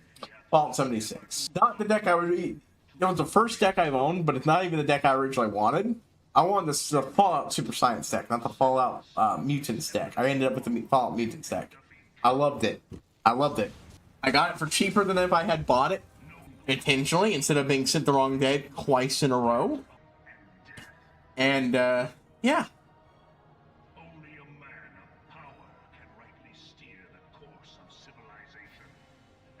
Fallout 76. Not the deck I would. It was the first deck I've owned, but it's not even the deck I originally wanted. I wanted the Fallout Super Science deck, not the Fallout Mutants deck. I ended up with the Fallout Mutants deck. I loved it. I got it for cheaper than if I had bought it intentionally instead of being sent the wrong deck twice in a row. And yeah. Only a man of power can rightly steer the course of civilization.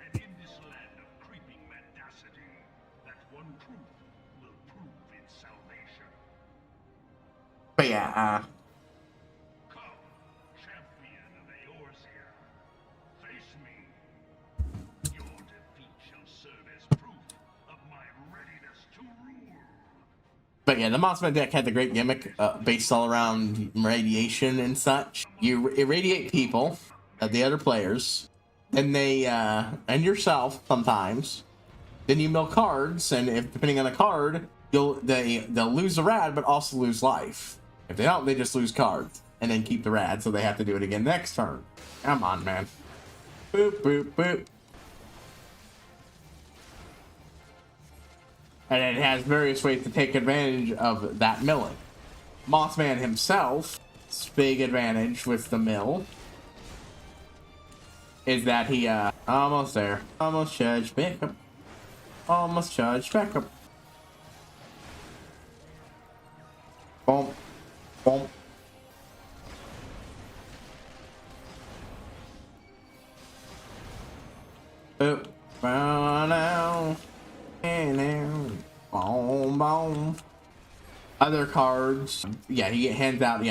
And in this land of creeping mendacity, that one truth will prove its salvation. But yeah, Come, champion of Eorzea. Face me. Your defeat shall serve as proof of my readiness to rule. But yeah, the Mothman deck had the great gimmick based all around radiation and such. You irradiate people, the other players, then they, and yourself sometimes. Then you mill cards, and if depending on the card, they'll lose the rad, but also lose life. If they don't, they just lose cards, and then keep the rad, so they have to do it again next turn. Come on, man. Boop, boop, boop. And it has various ways to take advantage of that milling. Mothman himself's big advantage with the mill is that he, almost there. Almost charged back up. Almost charged back up. Boom. Boom. Boop. Now. Boom, boom. Other cards, yeah, he hands out,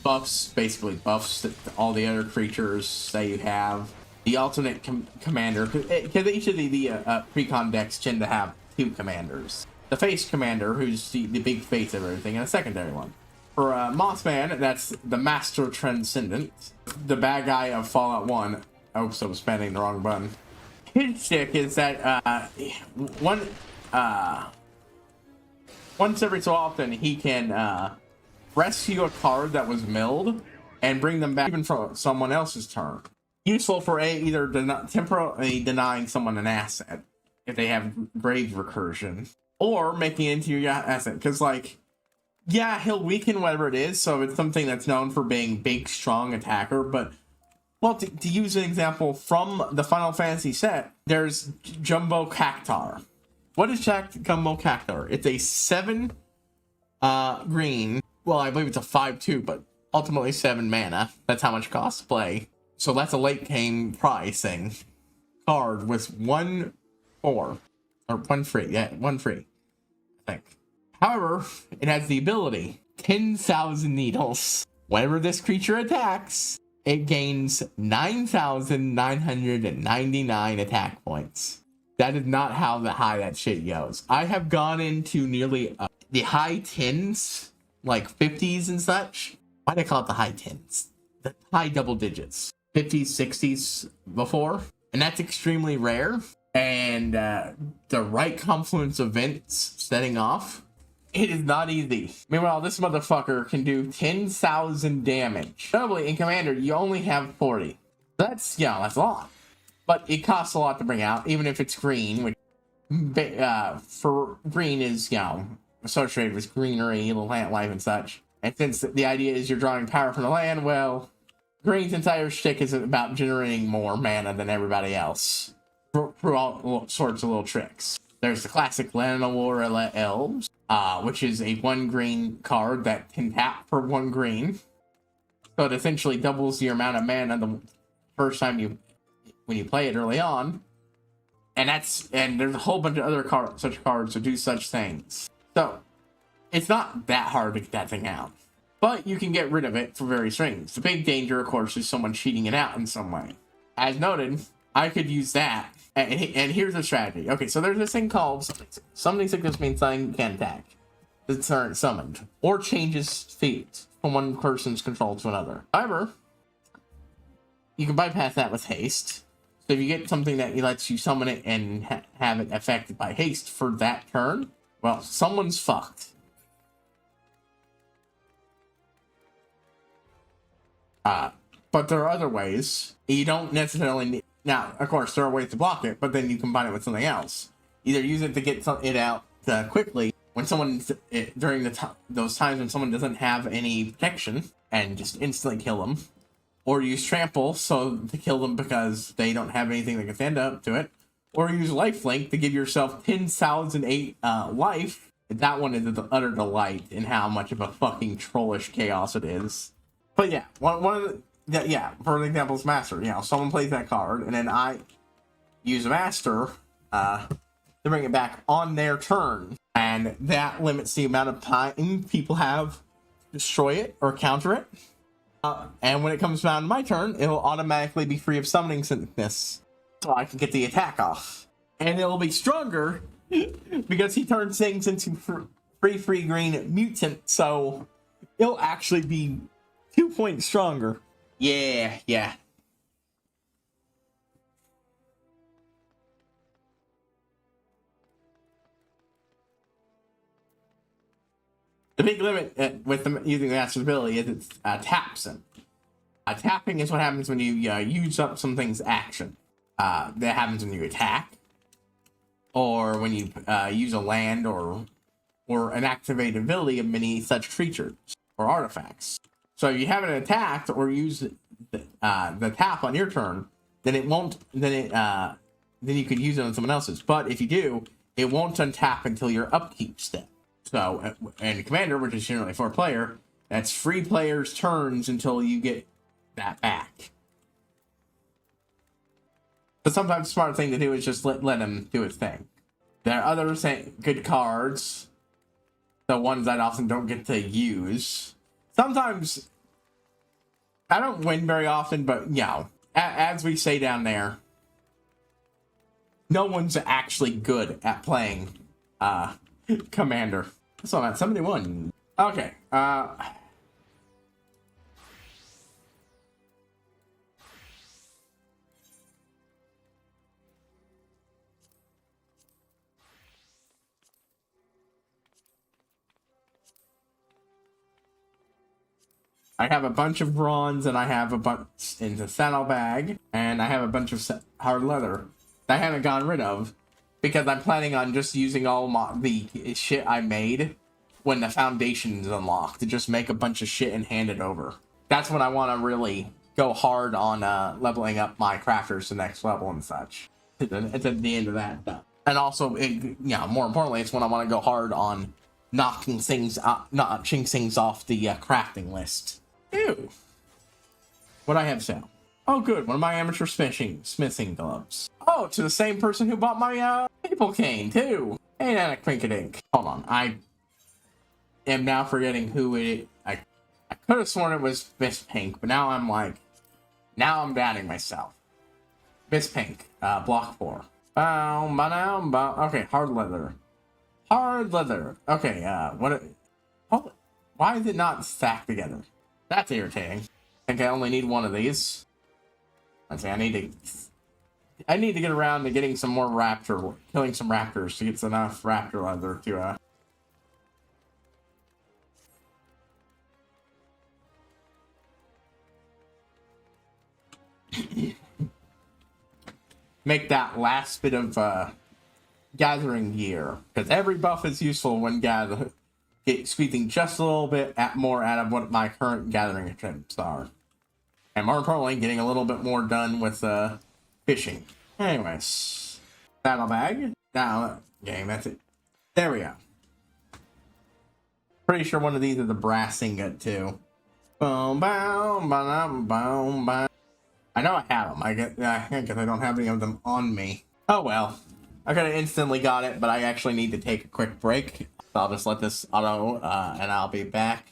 buffs, basically buffs to all the other creatures that you have. The alternate commander, because each of the precon decks tend to have two commanders. The face commander, who's the big face of everything, and a secondary one. For Mothman, that's the Master Transcendent, the bad guy of Fallout 1. Oops, I was spamming the wrong button. His stick is that once every so often he can rescue a card that was milled and bring them back even from someone else's turn. Useful for either temporarily denying someone an asset if they have grave recursion, or making it into your asset. Because yeah, he'll weaken whatever it is, so it's something that's known for being big, strong attacker, but well, to use an example from the Final Fantasy set, there's Jumbo Cactar. What is Jumbo Cactar? It's a 7 green. Well, I believe it's a 5/2, but ultimately 7 mana. That's how much it costs to play. So that's a late game pricing card with 1/4. Or 1 free. Yeah, 1 free, I think. However, it has the ability 10,000 needles. Whenever this creature attacks, it gains 9,999 attack points. That is not how high that shit goes. I have gone into nearly the high 10s, like 50s and such. Why do I call it the high 10s? The high double digits. 50s, 60s before. And that's extremely rare. And the right confluence of events setting off, it is not easy. Meanwhile, this motherfucker can do 10,000 damage. Notably, in Commander, you only have 40. That's a lot. But it costs a lot to bring out, even if it's green, which for green is, associated with greenery, plant life, and such. And since the idea is you're drawing power from the land, well, green's entire shtick is about generating more mana than everybody else through all sorts of little tricks. There's the classic Llanowar Elves, which is a 1 green card that can tap for 1 green. So it essentially doubles the amount of mana the first time when you play it early on. and there's a whole bunch of other such cards that do such things. So it's not that hard to get that thing out, but you can get rid of it for various reasons. The big danger, of course, is someone cheating it out in some way. As noted, I could use that, and here's the strategy. Okay, so there's this thing called summoning sickness means something can attack the turn summoned, or changes fate from one person's control to another. However, you can bypass that with haste. So if you get something that lets you summon it and have it affected by haste for that turn, well, someone's fucked. But there are other ways. You don't necessarily need... Now, of course, there are ways to block it, but then you combine it with something else. Either use it to get it out quickly when someone... during those times when someone doesn't have any protection, and just instantly kill them. Or use trample to kill them because they don't have anything that can stand up to it. Or use lifelink to give yourself 10,008 life. That one is an utter delight in how much of a fucking trollish chaos it is. But yeah, one of the, for example, it's Master. You know, someone plays that card, and then I use a Master to bring it back on their turn. And that limits the amount of time people have to destroy it or counter it. And when it comes down to my turn, it'll automatically be free of summoning sickness, so I can get the attack off. And it'll be stronger because he turns things into free green mutant, so it'll actually be 2 points stronger. Yeah. The big limit with using the Master's ability is it's taps him. Tapping is what happens when you use up something's action. That happens when you attack, or when you use a land or an activated ability of many such creatures or artifacts. So if you haven't attacked or used the tap on your turn, then it won't. Then you could use it on someone else's. But if you do, it won't untap until your upkeep step. So, and Commander, which is generally 4-player, that's free players' turns until you get that back. But sometimes the smart thing to do is just let him do his thing. There are other good cards, the ones that I often don't get to use. Sometimes, I don't win very often, but, you know, as we say down there, no one's actually good at playing Commander. So I'm at 71. Okay. I have a bunch of bronze, and I have a bunch in the saddlebag, and I have a bunch of hard leather that I haven't gotten rid of. Because I'm planning on just using all the shit I made when the foundation is unlocked to just make a bunch of shit and hand it over. That's when I want to really go hard on leveling up my crafters to the next level and such. It's at the end of that stuff. And also, more importantly, it's when I want to go hard on notching things off the crafting list. Ew. What I have sale? Oh, good. One of my amateur smithing gloves. Oh, to the same person who bought my maple cane, too. Ain't that a crinkadink? Hold on. I am now forgetting who it... I could have sworn it was Miss Pink, but now I'm like... Now I'm doubting myself. Miss Pink. Block 4. Okay, hard leather. Hard leather. Okay, why is it not stacked together? That's irritating. I think I only need one of these. Let's see, I need to get around to getting some more killing some raptors to get enough raptor leather to make that last bit of gathering gear, because every buff is useful when squeezing just a little bit more out of what my current gathering attempts are. And more importantly, getting a little bit more done with fishing. Anyways, saddlebag. Now, game, that's it. There we go. Pretty sure one of these is a brass ingot too. Boom, boom, boom, boom, boom. I know I have them. I guess I don't have any of them on me. Oh well. I could have instantly got it, but I actually need to take a quick break. So I'll just let this auto, and I'll be back.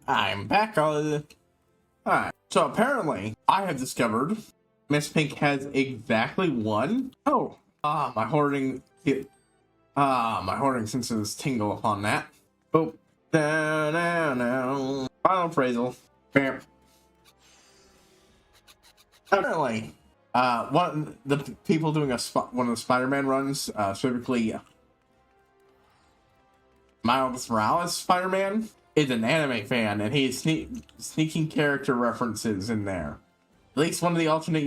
I'm back. Alright, so apparently I have discovered Miss Pink has exactly one. Oh, my hoarding senses tingle upon that. Oh, final appraisal. Bam. Apparently, one the people doing one of the Spider-Man runs, specifically Miles Morales Spider-Man, is an anime fan, and he's sneaking character references in there. At least one of the alternate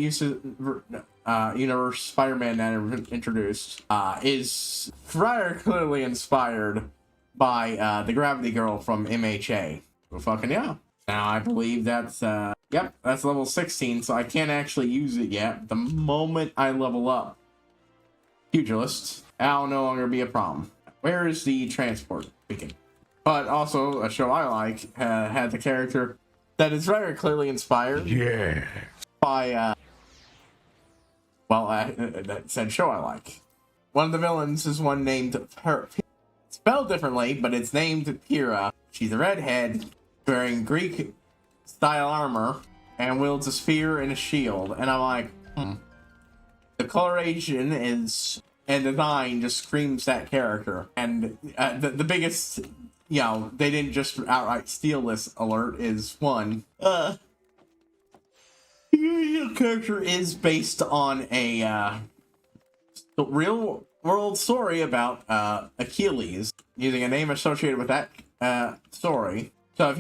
universe Spider-Man that are introduced is rather clearly inspired by the Gravity Girl from MHA. So fucking yeah. Now I believe that's yep, that's level 16, so I can't actually use it yet. The moment I level up Pugilist, that'll no longer be a problem. Where is the transport beacon? But also, a show I like had the character that is very clearly inspired by, that said show I like. One of the villains is one named spelled differently, but it's named Pyrrha. She's a redhead, wearing Greek-style armor, and wields a spear and a shield. And I'm like, The coloration and design just screams that character. And the biggest... they didn't just outright steal this alert is one. The character is based on a real world story about Achilles, using a name associated with that story. So if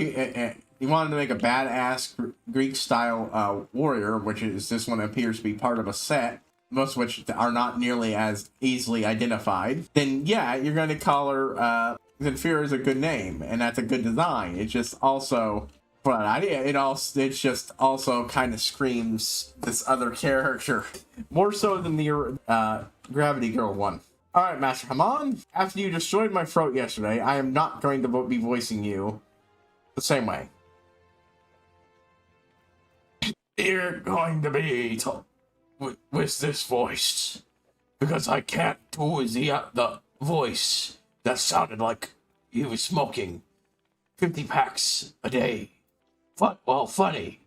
you wanted to make a badass Greek style warrior, which is this one appears to be part of a set, most of which are not nearly as easily identified, then yeah, you're going to call her Zenfira is a good name, and that's a good design. It's just also, for that idea, it just also kind of screams this other character, more so than the Gravity Girl one. Alright, Master Haman, after you destroyed my throat yesterday, I am not going to be voicing you the same way. You're going to be with this voice, because I can't do the voice that sounded like he was smoking 50 packs a day. Funny.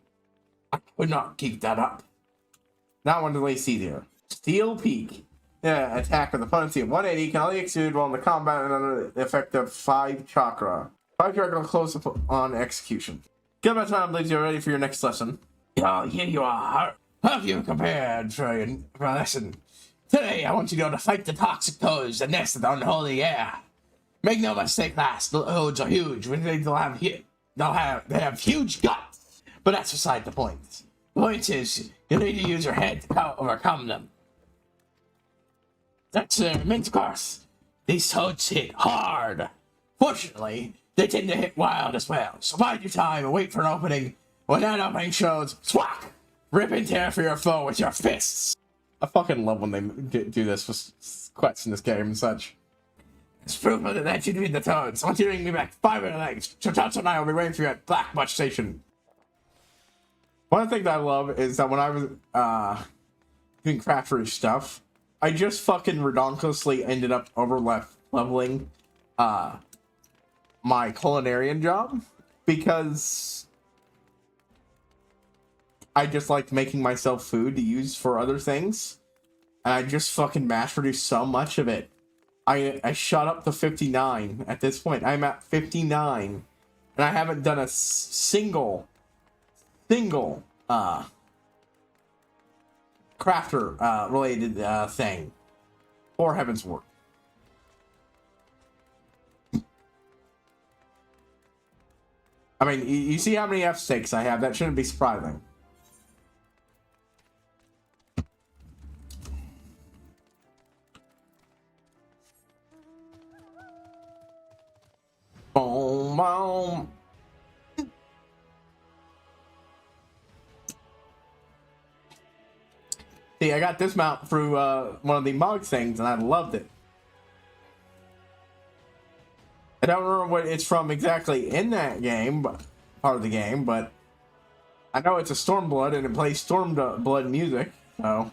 I could not keep that up. Not one to lay easier. Steel Peak. Yeah, attack with a potency of 180 can only exude while in the combat and under the effect of 5 chakra. 5 chakra close up on execution. Give my time, please. You're ready for your next lesson. Oh, here you are. Have you prepared for your lesson? Today, I want you to go to fight the toxic toads that nest in the unholy air. Make no mistake, lass, the toads are huge. They have huge guts. But that's beside the point. The point is, you need to use your head to overcome them. That's their immense course. These toads hit hard. Fortunately, they tend to hit wild as well. So bide your time and wait for an opening. When that opening shows, swack! Rip and tear for your foe with your fists. I fucking love when they do this with quests in this game and such. It's proof that you defeat the toads. Once you bring me back 5 minute legs, Chotatsu and I will be waiting for you at Black Bush Station. One of the things I love is that when I was doing craftery stuff, I just fucking redonkulously ended up leveling my culinarian job because I just liked making myself food to use for other things. And I just fucking mass produced so much of it. I shot up to 59 at this point. I'm at 59. And I haven't done a single crafter related thing. For heaven's work. I mean, you see how many F-stakes I have. That shouldn't be surprising. Boom, boom. See, I got this mount through one of the Mog things, and I loved it. I don't remember what it's from exactly in that game, but part of the game, but I know it's a Stormblood, and it plays Stormblood music, so.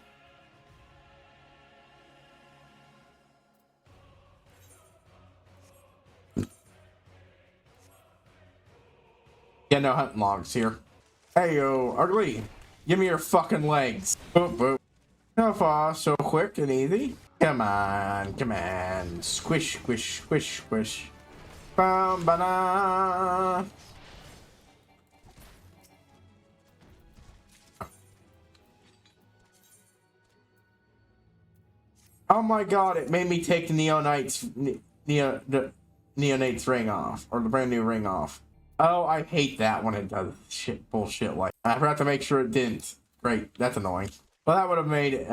Yeah, no hunting logs here. Hey, yo, Ugly, give me your fucking legs. Boop, boop. So far, so quick and easy. Come on, come on. Squish, squish, squish, squish. Bam, ba-da. Oh my god, it made me take the Neonate's ring off. Or the brand new ring off. Oh, I hate that when it does shit bullshit like that. I forgot to make sure it didn't. Great, that's annoying. Well, that would have made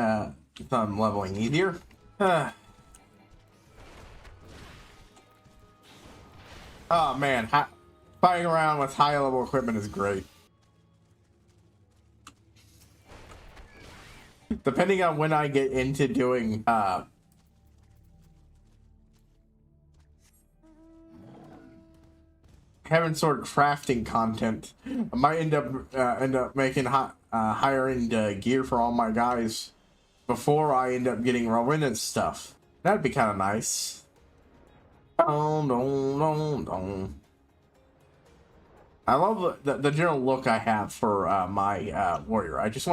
some leveling easier. Oh man, fighting around with high level equipment is great. Depending on when I get into doing Heaven Sword crafting content, I might end up making higher end gear for all my guys before I end up getting Rowan's stuff. That'd be kind of nice. I love the general look I have for my warrior. I'm just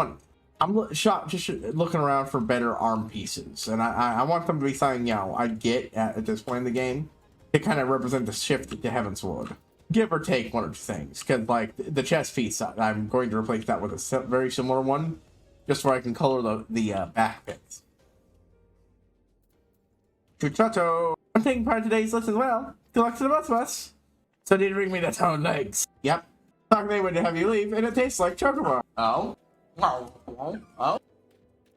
looking around for better arm pieces, and I want them to be something, you know, I get at this point in the game to kind of represent the shift to Heaven Sword. Give or take one or two things, because like the chest piece, I'm going to replace that with a very similar one, just so I can color the back bits. Chuchacho! I'm taking part in today's list as well. Good luck to the both of us. So need to bring me the toned legs. Yep. Talk me when to have you leave, and it tastes like chocobar. Oh? Oh?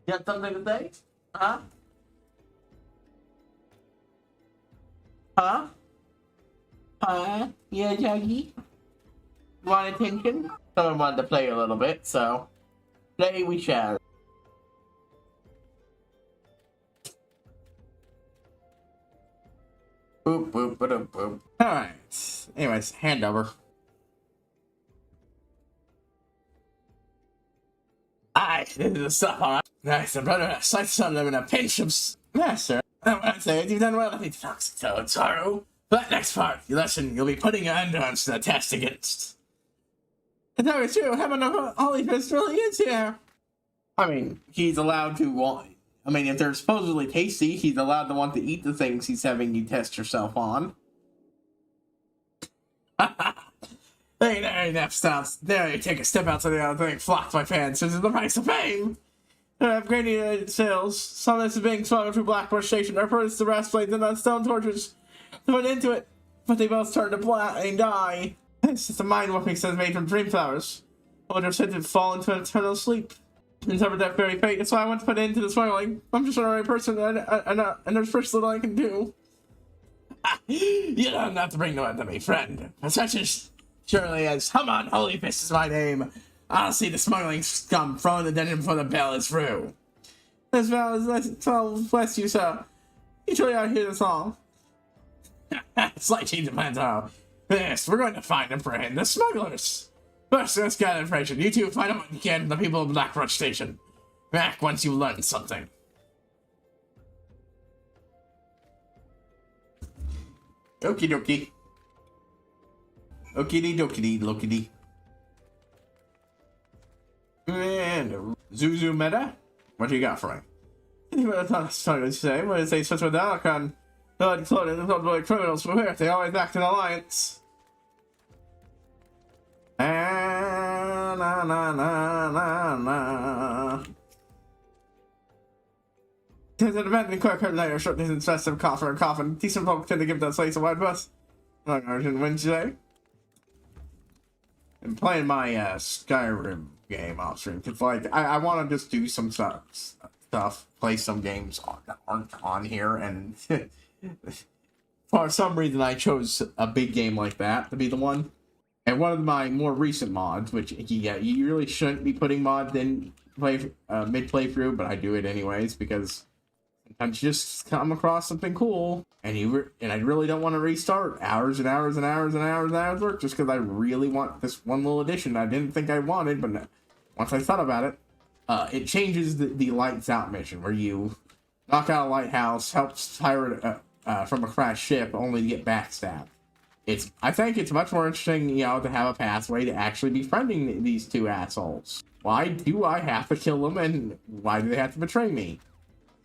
You got something to say? Huh? Huh? Huh? Yeah, Juggy? Want attention? Someone wanted to play a little bit, so play we shall. Boop, boop, boop, boop. Alright. Anyways, hand over. Aye, this is the stuff, alright. Nice, and brother, sight some of them in a pinch of master. I want to say, you've done well with the toxic toad, sorrow. But next part, you listen, you'll be putting your underarms to the test against. And that is true, having a HighPriest really is here. I mean, he's allowed to want. I mean, if they're supposedly tasty, he's allowed to want to eat the things he's having you test yourself on. There, enough stops. There, you take a step outside the other thing, flocked by fans. This is the price of fame. Upgrading sales. Some of this is being smuggled through Blackbird Station. Our purchase the brass blades and the stone torches. They went into it, but they both started to black and die. It's just a mind-warping set made from dream flowers. I wonder if said to fall into an eternal sleep. And suffered that very fate. That's why I want to put an end to the smuggling. I'm just an ordinary person, and there's first little I can do. You don't have to bring no end to me, friend. Such as surely as come on, HighPriest is my name. I'll see the smuggling scum thrown in the dungeon before the bell is through. As well as bless you, sir. You truly ought to hear the song. Slight change of plans, though. Yes, we're going to find and apprehend the smugglers. First, let's gather information. You two find out what you can from the people of Blackbird Station. Back once you learn something. Okie dokie. Okie dokie dokey. And Zuzu Meta? What do you got for me? What I started to say, what did they switch with the Alcon? Blood clothing and blood criminals from here. They always act in alliance. Na na na na na. There's an event in Quack later, short distance festive coffin. Decent folk tend to give that place a wide bus. Like Argent Wednesday. I'm playing my Skyrim game off stream. Cause like I want to just do some stuff, play some games that aren't on here, and for some reason I chose a big game like that to be the one. And one of my more recent mods, which yeah, you really shouldn't be putting mods in mid playthrough, but I do it anyways because sometimes you just come across something cool, and I really don't want to restart hours and hours and hours and hours and hours of work just because I really want this one little addition I didn't think I wanted, but once I thought about it, it changes the lights out mission where you knock out a lighthouse, helps pirate from a crashed ship, only to get backstabbed. I think it's much more interesting, you know, to have a pathway to actually befriending these two assholes. Why do I have to kill them, and why do they have to betray me?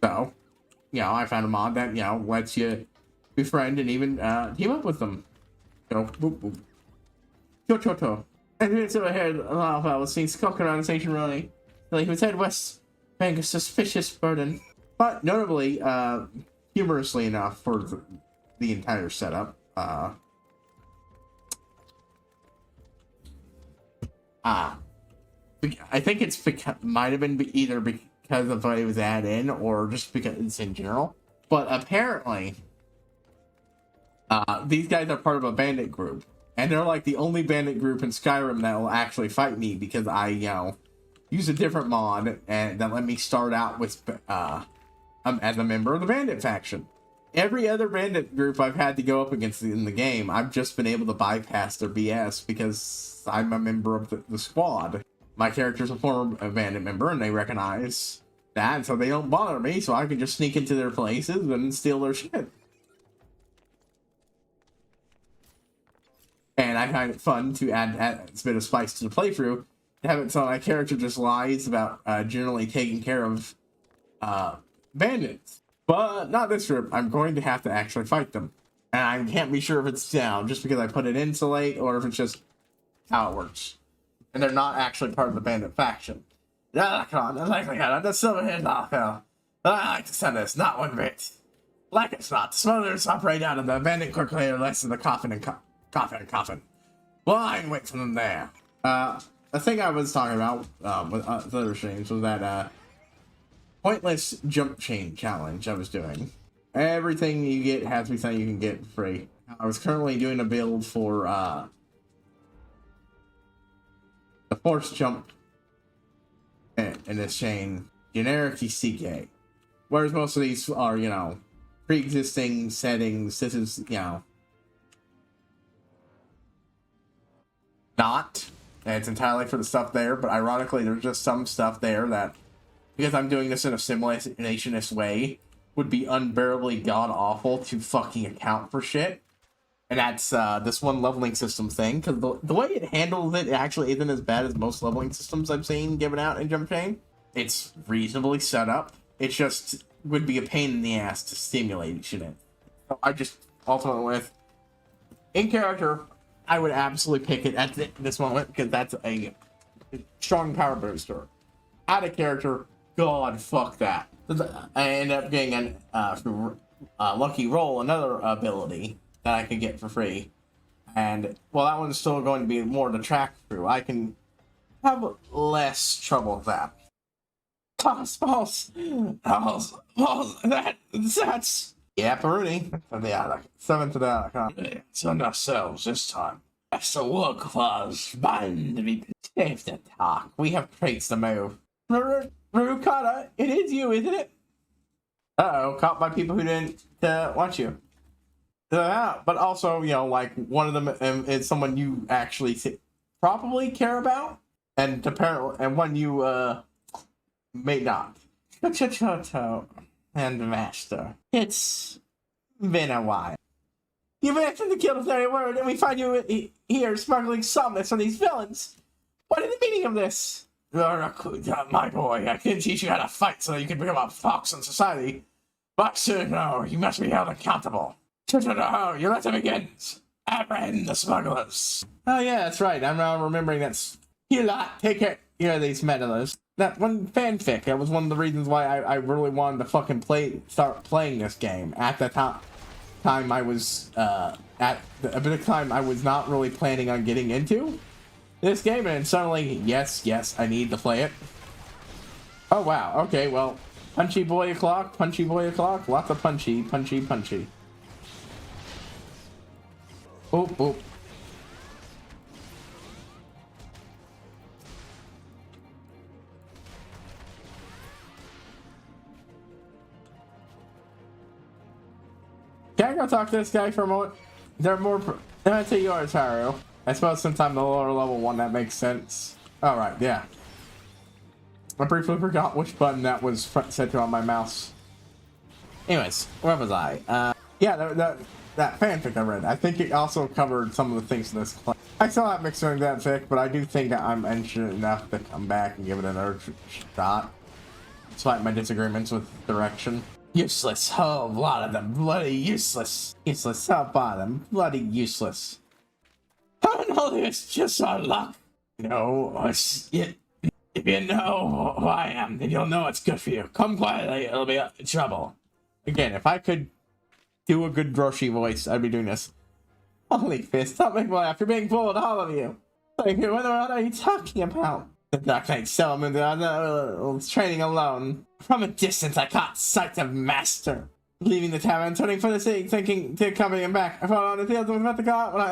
So, you know, I found a mod that, you know, lets you befriend and even team up with them. So, boop, boop. Cho. And it's overhead, a lot of I was seen skulking around the station running. Like he was head west, bearing a suspicious burden. But notably, humorously enough for the entire setup, I think it's might have been either because of what it was added in or just because it's in general. But apparently, these guys are part of a bandit group, and they're like the only bandit group in Skyrim that will actually fight me because I, you know, use a different mod and that let me start out with as a member of the bandit faction. Every other bandit group I've had to go up against in the game, I've just been able to bypass their BS because I'm a member of the squad. My character's a former bandit member, and they recognize that, and so they don't bother me, so I can just sneak into their places and steal their shit. And I find it fun to add a bit of spice to the playthrough, to have it so my character just lies about generally taking care of bandits. But not this trip. I'm going to have to actually fight them. And I can't be sure if it's down just because I put it in so late or if it's just how it works. And they're not actually part of the bandit faction. I like to send this, not one bit. Like it's not. The smugglers operate out of the bandit quickly less than the coffin. Well, I can wait for them there. The thing I was talking about with other streams was that pointless jump chain challenge I was doing. Everything you get has to be something you can get free. I was currently doing a build for the force jump in this chain, generic CK. Whereas most of these are, you know, pre-existing settings. This is, you know, not. And it's entirely for the stuff there, but ironically, there's just some stuff there that, because I'm doing this in a simulationist way, would be unbearably god-awful to fucking account for shit. And that's this one leveling system thing, because the way it handles it actually isn't as bad as most leveling systems I've seen given out in Jump Chain. It's reasonably set up. It just would be a pain in the ass to stimulate shit in. So I just ultimately with in character, I would absolutely pick it at this moment because that's a strong power booster. Out of character, god fuck that. I end up getting an lucky roll, another ability that I could get for free. And well, that one's still going to be more to track through. I can have less trouble with that. False, that's yeah, Peruni. From the attic. 7 to the attic. It's on ourselves this time. That's the work was bound to be safe to talk. We have traits to move. Rukata, it is you, isn't it? Uh-oh, caught by people who didn't want you. But also, you know, like, one of them is someone you actually probably care about, and apparently, and one you, may not. And Master, it's been a while. You've answered the kill of every word, and we find you here smuggling sombness from these villains. What is the meaning of this? My boy, I can teach you how to fight so that you can become a fox in society. But soon, no, you must be held accountable. Your lesson begins. Apprehend the smugglers. Oh yeah, that's right. I'm now remembering that. You lot, take care. Here are these meddlers. That one fanfic. That was one of the reasons why I really wanted to fucking start playing this game. At the time I was a bit of time I was not really planning on getting into this game, and suddenly, yes, I need to play it. Oh wow. Okay, well, punchy boy o'clock. Lots of punchy. Boop. Can I go talk to this guy for a moment? There are more. I'll tell you are, Taro. I suppose since I'm the lower level one, that makes sense. All right, yeah. I briefly forgot which button that was set to on my mouse. Anyways, where was I? Yeah, that fanfic I read. I think it also covered some of the things in this class. I still haven't mixed that fic, but I do think that I'm interested enough to come back and give it another shot. Despite my disagreements with direction. Useless. Oh, a lot of them. Bloody useless. Useless. Top bottom. Bloody useless. Oh no, it's just our luck. No, if you know who I am, then you'll know it's good for you. Come quietly, it'll be trouble. Again, if I could do a good Roshi voice, I'd be doing this. Holy fist, stop making me laugh. You're being fooled, all of you. Like, what are you talking about? The Dark Knight Solomon was training alone. From a distance, I caught sight of Master. Leaving the tavern, turning for the city, thinking to accompany him back. I fell on the field and was about to go out when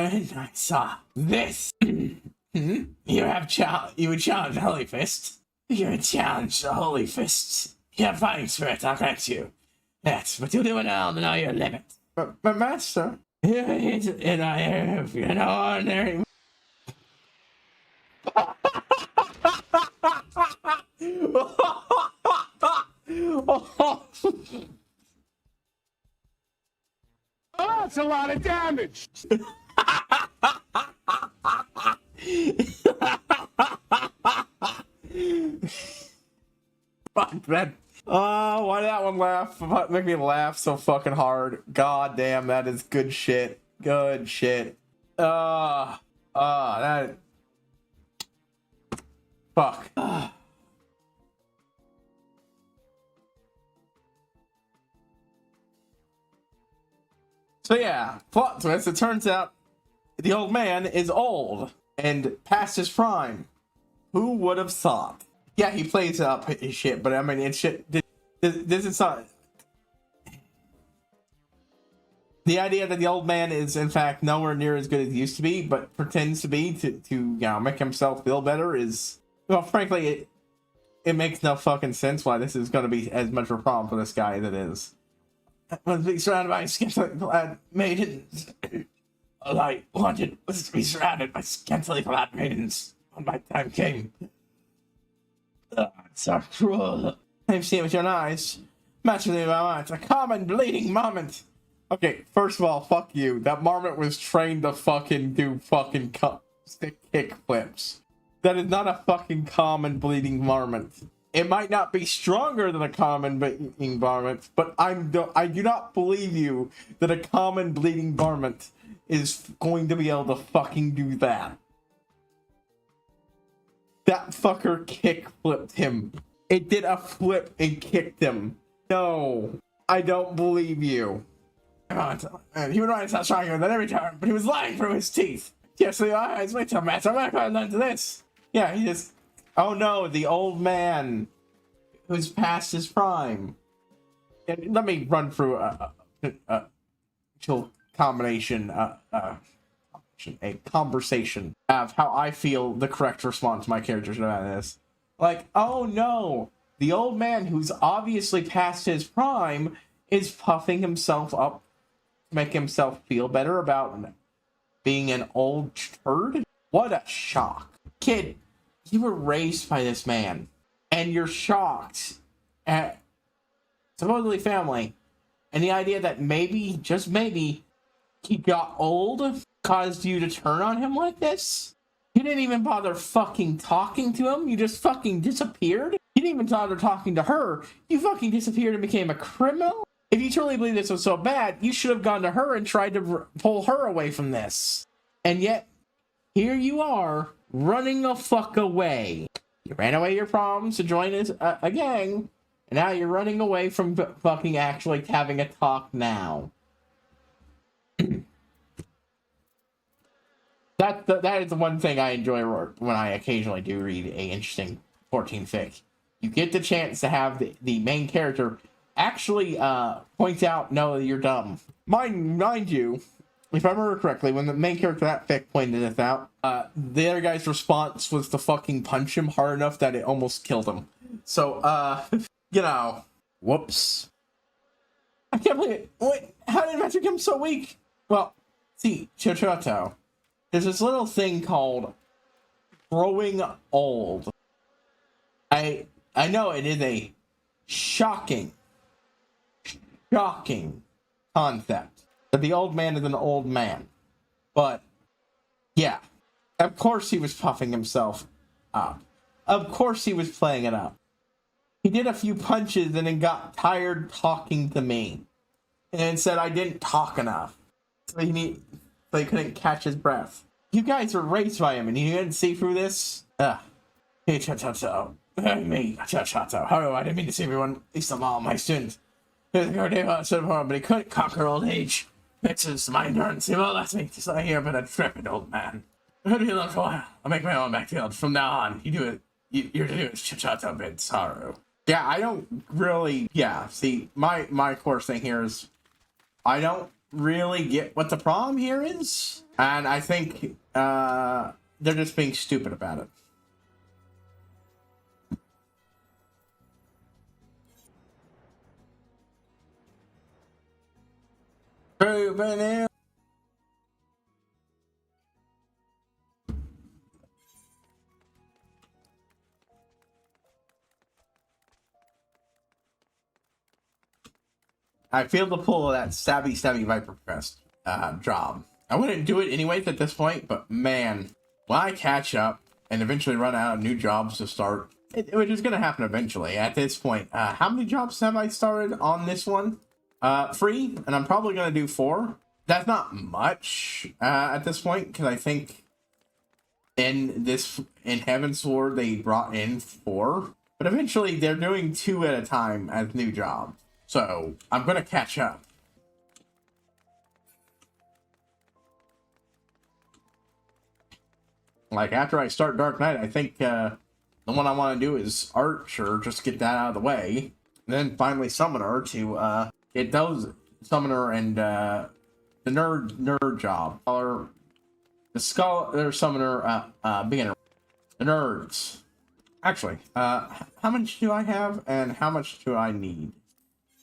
I saw this. You would challenge the Holy Fist. You would challenge the Holy Fist. You have fighting spirit, I'll grant you. Yes, but you'll do it all to know your limit. But Master, you're no ordinary. Oh, that's a lot of damage. Fuck, man. Oh, why did that one laugh? Make me laugh so fucking hard. God damn, that is good shit. Good shit. That. Fuck. So yeah, plot twist, it turns out the old man is old and past his prime. Who would have thought? Yeah, he plays up his shit, but I mean, it's shit. This is not. The idea that the old man is, in fact, nowhere near as good as he used to be, but pretends to be to make himself feel better is, well, frankly, it makes no fucking sense why this is going to be as much of a problem for this guy as it is. I was being surrounded by scantily clad maidens. All I wanted was to be surrounded by scantily clad maidens when my time came. It's so cruel. I've seen it with your own eyes. Matching my mind. A common bleeding marmot. Okay, first of all, fuck you. That marmot was trained to fucking do fucking stick kick flips. That is not a fucking common bleeding marmot. It might not be stronger than a common bleeding varmint, but I do not believe you that a common bleeding varmint is going to be able to fucking do that. That fucker kick flipped him. It did a flip and kicked him. No, I don't believe you. He would run stronger than every time, but he was lying through his teeth. Yes, the eyes. Wait till Master. I'm not going to learn to this. Yeah, he just. Oh no, the old man who's past his prime. And let me run through a conversation of how I feel the correct response to my characters about this. Like, oh no, the old man who's obviously past his prime is puffing himself up to make himself feel better about being an old turd? What a shock. Kid, you were raised by this man, and you're shocked at supposedly family, and the idea that maybe, just maybe, he got old caused you to turn on him like this? You didn't even bother fucking talking to him, you just fucking disappeared? You didn't even bother talking to her, you fucking disappeared and became a criminal? If you truly believe this was so bad, you should have gone to her and tried to pull her away from this. And yet, here you are, running the fuck away. You ran away your problems to join a gang, and now you're running away from fucking actually having a talk now. That is the one thing I enjoy when I occasionally do read a interesting 14 fic. You get the chance to have the main character actually point out, no, you're dumb. Mind you, if I remember correctly, when the main character of that fic pointed this out, the other guy's response was to fucking punch him hard enough that it almost killed him. So, you know, whoops. I can't believe it. Wait, how did Master become so weak? Well, see, Chochoto, there's this little thing called growing old. I know it is a shocking concept that the old man is an old man. But, yeah, of course he was puffing himself up. Of course he was playing it up. He did a few punches and then got tired talking to me. And said I didn't talk enough. So he couldn't catch his breath. You guys were raised by him and you didn't see through this? Hey, Chachato. Me, Chachato. Hello, I didn't mean to see everyone. At least of all my students. But he couldn't conquer old age. Fixes my endurance. He won't let me to stay here, but a decrepit old man. I'll be alone for a while. I'll make my own backfield. From now on, you do it. You're to do it, Chachato bid sorrow. Yeah, I don't really. Yeah, see, my core thing here is I don't really get what the problem here is, and I think they're just being stupid about it. I feel the pull of that stabby Viper Crest job. I wouldn't do it anyways at this point, but man, when I catch up and eventually run out of new jobs to start, which is going to happen eventually at this point. How many jobs have I started on this one? 3, and I'm probably going to do 4. That's not much at this point, because I think in Heaven's Sword they brought in 4, but eventually they're doing 2 at a time as new jobs. So I'm going to catch up. Like, after I start Dark Knight, I think the one I want to do is Archer, just get that out of the way. And then finally Summoner to get those Summoner and the nerd job. Or the Scholar Summoner beginner. The nerds. Actually, how much do I have and how much do I need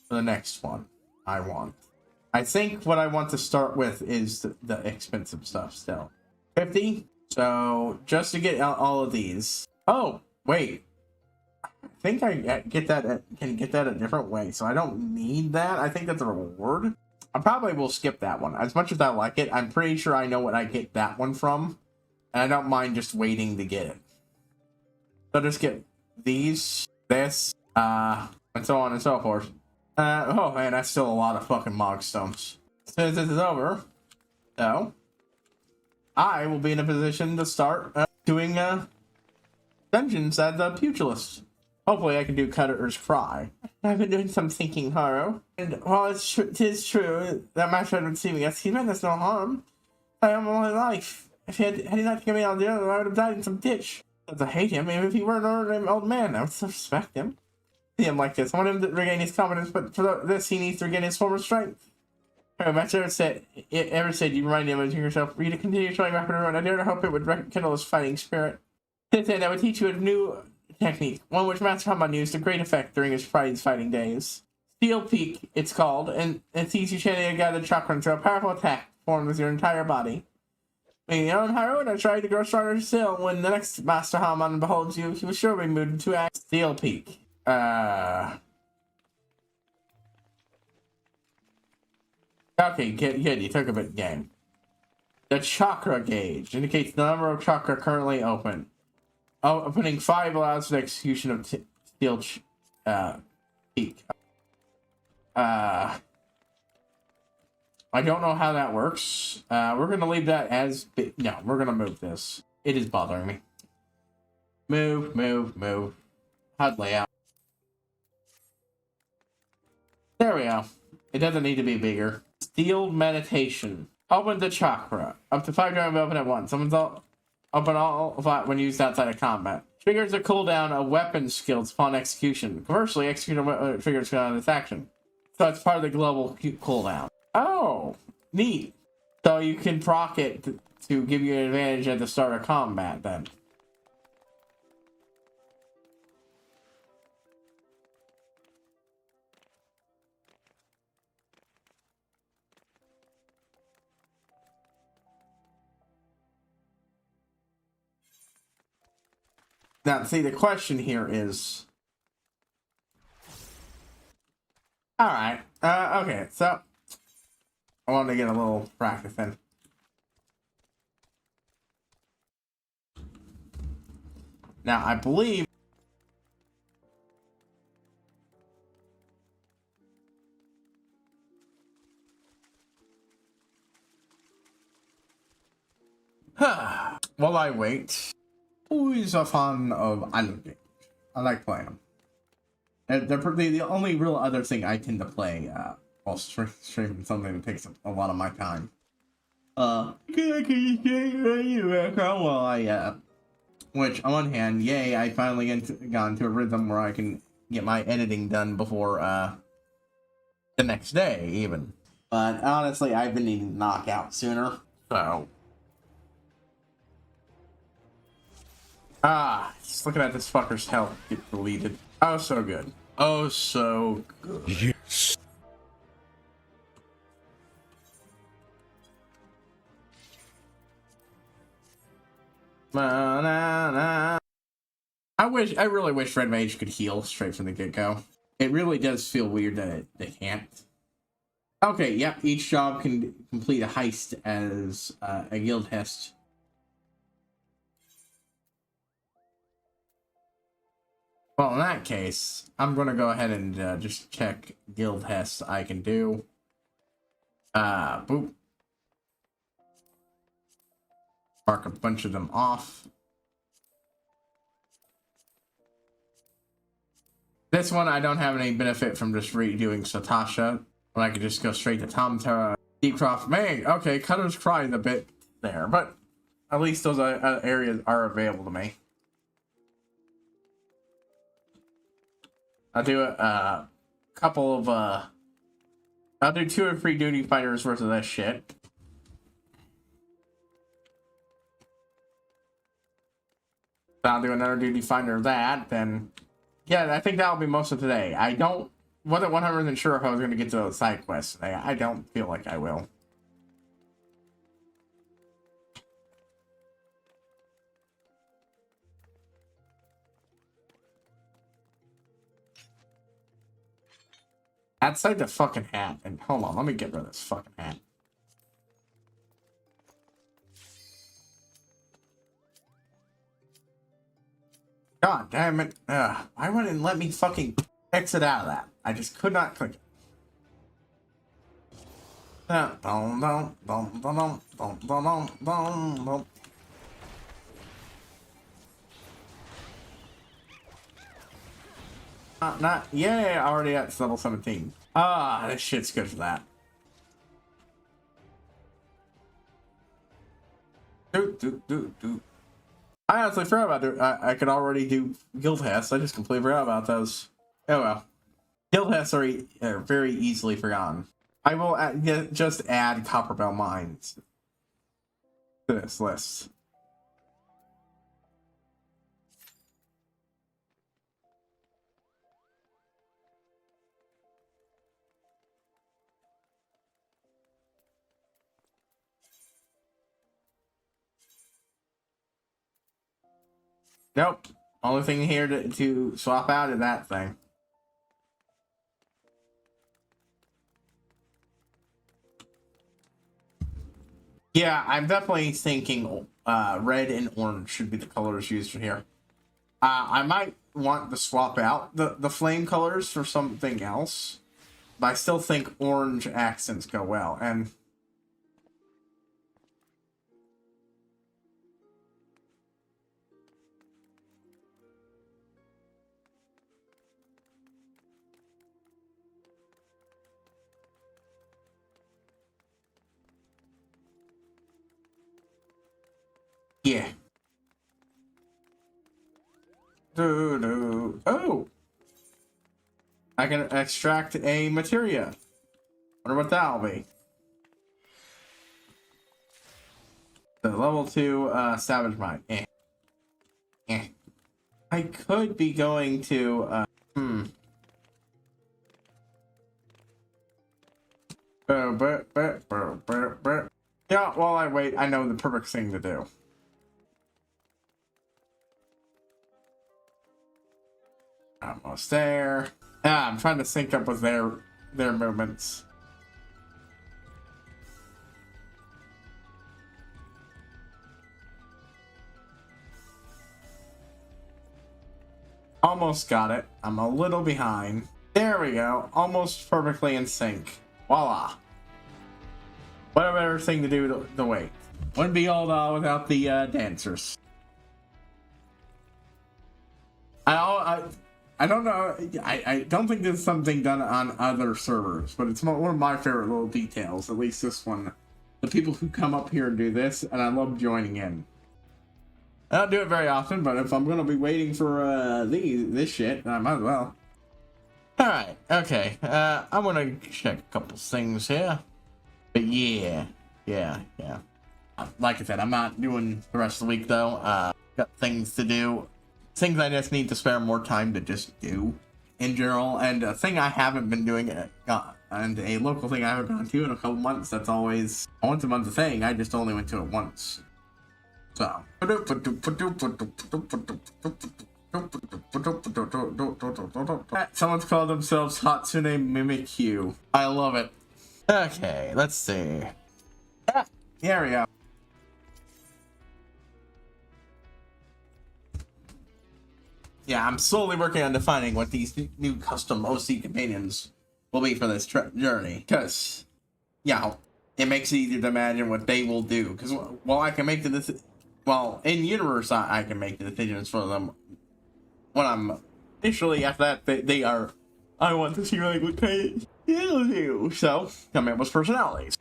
for the next one I want? I think what I want to start with is the expensive stuff still. 50. So just to get out all of these. Oh, wait. I think I can get that a different way. So I don't need that. I think that's a reward. I probably will skip that one. As much as I like it, I'm pretty sure I know what I get that one from. And I don't mind just waiting to get it. So just get these, this, and so on and so forth. Oh man, that's still a lot of fucking Mogstones. Since this is over, so I will be in a position to start doing dungeons as a pugilist. Hopefully I can do Cutter's Cry. I've been doing some thinking, Haro. And while it is true that my friend would see me as he meant us no harm, I am all my life. If had he not given me all the other, I would have died in some ditch. Because I hate him, even if he were an ordinary old man, I would still respect him. See him like this. I want him to regain his confidence, but for this he needs to regain his former strength. Master ever said you remind him of yourself, for you to continue showing rapid run. I dare to hope it would rekindle his fighting spirit. Since then, I would teach you a new technique, one which Master Haman used to great effect during his prize fighting days. Steel Peak, it's called, and it sees you channeling a gathered chakra into a powerful attack formed with your entire body. Being your own hero, and I tried to grow stronger still. When the next Master Haman beholds you, he will surely be moved to act. Steel Peak. Okay, good, you took a bit game. The chakra gauge indicates the number of chakra currently open. Opening 5 allows the execution of steel peak. I don't know how that works. We're gonna leave that as no, we're gonna move this. It is bothering me. Move. HUD layout. There we go. It doesn't need to be bigger. Steel meditation. Open the chakra. Up to 5 times open at once. Open all of that when used outside of combat. Triggers a cooldown of weapon skills upon execution. Conversely, execution triggers cooldown this action. So it's part of the global cooldown. Oh, neat. So you can proc it to give you an advantage at the start of combat then. Now, see, the question here is... Alright, okay, so... I wanted to get a little practice in. Now, I believe... While I wait, always a fan of island games. I like playing them. And they're the only real other thing I tend to play while streaming something that takes a lot of my time. Which on one hand, yay, I finally got into a rhythm where I can get my editing done before the next day, even. But honestly, I've been needing to knock out sooner, so. Just looking at this fucker's health get deleted. Oh, so good. Oh, so good. Yes. I really wish Red Mage could heal straight from the get-go. It really does feel weird that they can't. Okay, yep, each job can complete a heist as a guild test. Well, in that case, I'm going to go ahead and just check guild tests I can do. Boop. Mark a bunch of them off. This one, I don't have any benefit from just redoing Satasha, when I could just go straight to Tom Terra. Deepcroft, man, okay, Cutter's crying a bit there, but at least those areas are available to me. I'll do a couple of, I'll do 2 or 3 duty fighters worth of this shit. I'll do another duty fighter of that, then, yeah, I think that'll be most of today. I wasn't 100% sure if I was going to get to those side quests today. I don't feel like I will. Outside the fucking hat. And hold on, let me get rid of this fucking hat. God damn it. Why wouldn't it let me fucking exit out of that? I just could not click it. Not yeah, already at level 17. This shit's good for that. I honestly forgot about it. I could already do guild tests. I just completely forgot about those. Oh well. Guild tests are very easily forgotten. I will just add Copperbell Mines to this list. Nope. Only thing here to swap out is that thing. Yeah, I'm definitely thinking red and orange should be the colors used for here. I might want to swap out the flame colors for something else, but I still think orange accents go well. And yeah. Oh! I can extract a materia. Wonder what that'll be. The level 2 Savage Mine. I could be going to Yeah, while I wait, I know the perfect thing to do. Almost there. Ah, I'm trying to sync up with their movements. Almost got it. I'm a little behind. There we go. Almost perfectly in sync. Voila. What a better thing to do to wait. Wouldn't be all without the dancers. I don't know. I don't think this is something done on other servers, but it's one of my favorite little details. At least this one. The people who come up here and do this, and I love joining in. I don't do it very often, but if I'm gonna be waiting for this shit, I might as well. All right. Okay. I'm gonna check a couple things here. But yeah. Like I said, I'm not doing the rest of the week though. Got things to do. Things I just need to spare more time to just do in general. And a thing I haven't been doing, and a local thing I haven't gone to in a couple months, that's always a once a month thing. I just only went to it once. So. Someone's called themselves Hatsune Mimikyu. I love it. Okay, let's see. Ah, here we go. Yeah, I'm slowly working on defining what these new custom OC companions will be for this journey. Because, yeah, it makes it easier to imagine what they will do. Because, well, I can make the in universe, I can make the decisions for them. When I'm initially after that, they are. I want to see like what kind of they'll do. So, come in with personalities.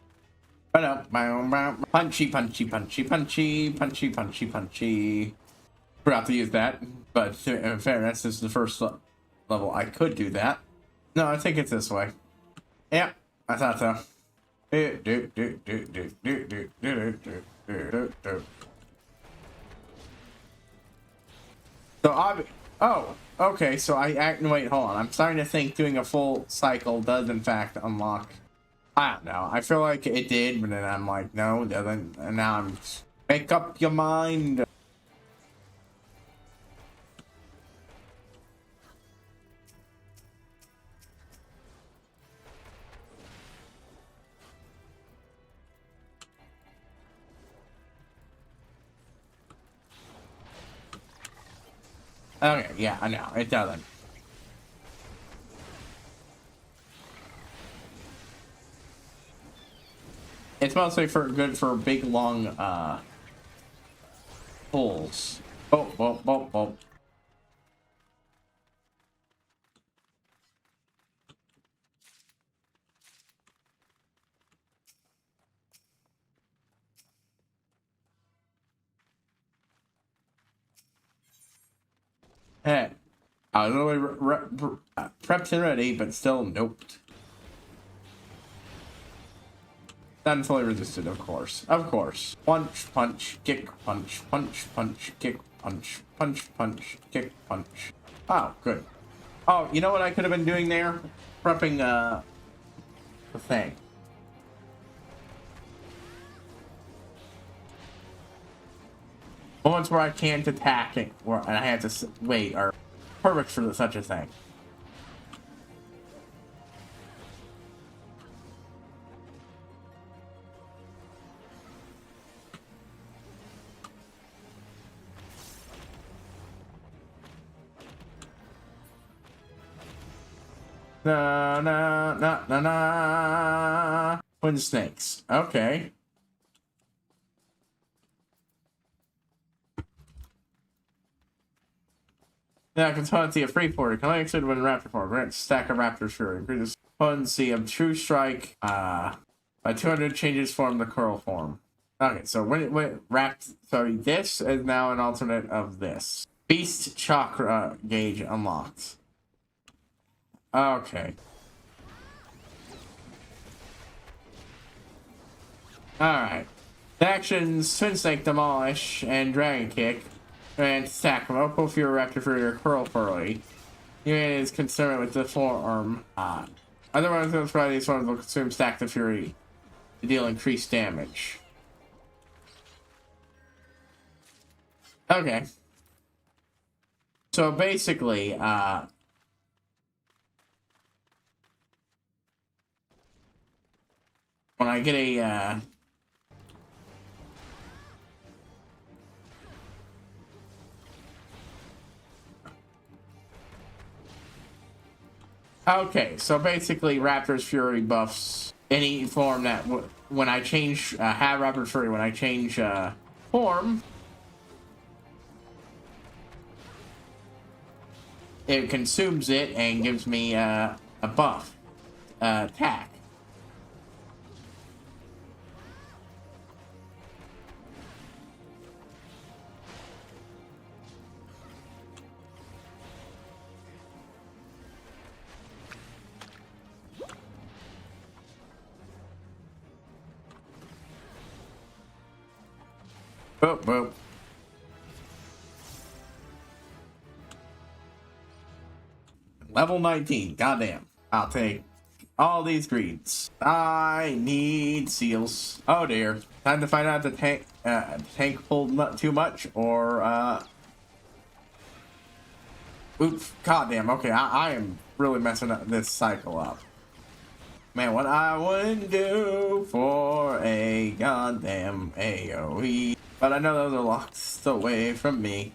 Punchy. Forgot to use that, but in fairness, this is the first level I could do that. No, I think it's this way. Yeah, I thought so. So okay, so wait, hold on. I'm starting to think doing a full cycle does in fact unlock. I don't know. I feel like it did, but then I'm like, no, it doesn't. And now I'm make up your mind. Okay, yeah, I know. It doesn't. It's mostly good for big, long, pulls. Oh. Hey, I was really prepped and ready, but still noped. Then fully resisted, of course. Punch, kick, punch, kick, punch, kick, punch. Oh, good. Oh, you know what I could have been doing there? Prepping, the thing. Moments where I can't attack it, and I had to wait, are perfect for such a thing. Na. Twin snakes. Okay. Yeah, potency of free porter. Can I exceed when raptor form? Grant stack of raptors fury. Increases potency of true strike. By 200 changes form the curl form. Okay, so when it wrapped, so this is now an alternate of this. Beast chakra gauge unlocked. Okay. Alright. Actions, Twin Snake Demolish, and Dragon Kick. And stack local Fury Raptor for your Curl Furry. Unit is concerned with the forearm. Otherwise, those varieties will consume Stack the Fury to deal increased damage. Okay. So basically, when I get a okay, so basically Raptor's Fury buffs any form that when I change have Raptor's Fury, when I change form, it consumes it and gives me a buff attack. Boop, boop. Level 19. Goddamn. I'll take all these greens. I need seals. Oh dear. Time to find out if the tank pulled too much or oops. Goddamn. Okay, I am really messing up this cycle up. Man, what I wouldn't do for a goddamn AoE. But I know those are locked away from me.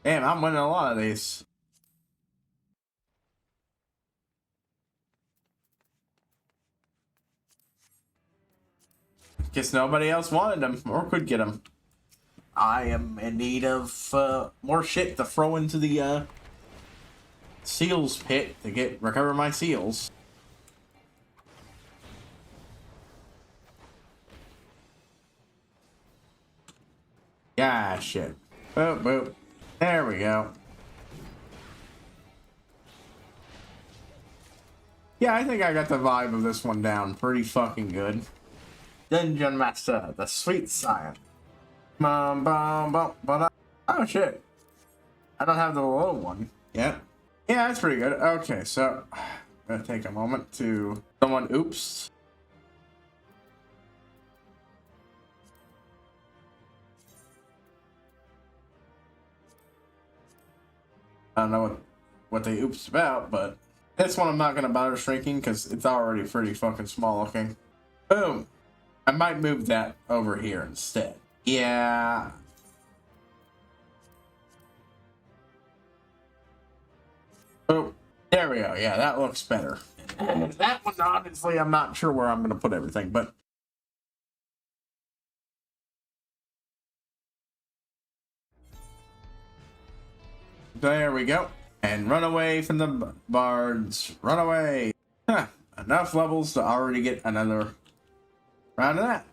Damn, I'm winning a lot of these. Guess nobody else wanted them or could get them. I am in need of more shit to throw into the seals pit to recover my seals. Yeah, shit. Boop, boop. There we go. Yeah, I think I got the vibe of this one down pretty fucking good. Dungeon Master, the sweet science. Oh shit. I don't have the low one yet. Yeah, that's pretty good. Okay, so I'm gonna take a moment to someone oops. I don't know what they oops about, but this one I'm not gonna bother shrinking because it's already pretty fucking small looking. Boom. I might move that over here instead. Yeah. Oh, there we go. Yeah, that looks better. That one, honestly, I'm not sure where I'm gonna put everything, but there we go. And run away from the bards. Run away. Huh. Enough levels to already get another round of that.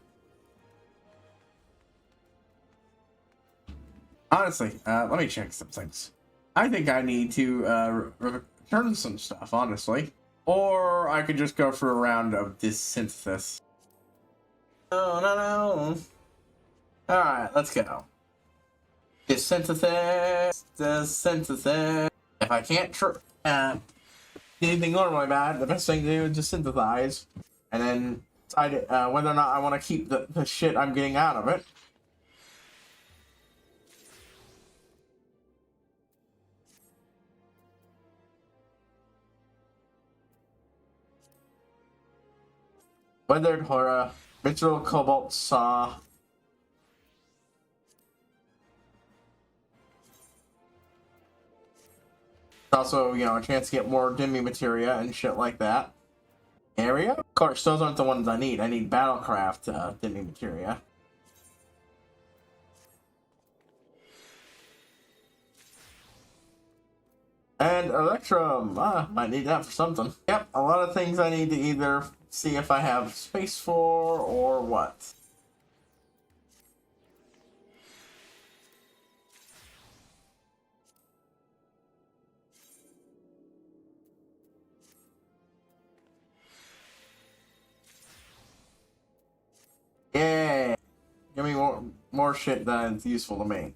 Honestly, let me check some things. I think I need to return some stuff, honestly. Or I could just go for a round of this synthesis. Oh, no. Alright, let's go. Synthesis. If I can't do anything normally bad, the best thing to do is just synthesize. And then decide whether or not I want to keep the shit I'm getting out of it. Weathered Horror, Mitchell Cobalt Saw. Also, you know, a chance to get more Demi materia and shit like that. Area? Of course, those aren't the ones I need. I need Battlecraft Demi materia. And Electrum. Might need that for something. Yep, a lot of things I need to either see if I have space for or what. Yeah. Give me more shit that is useful to me.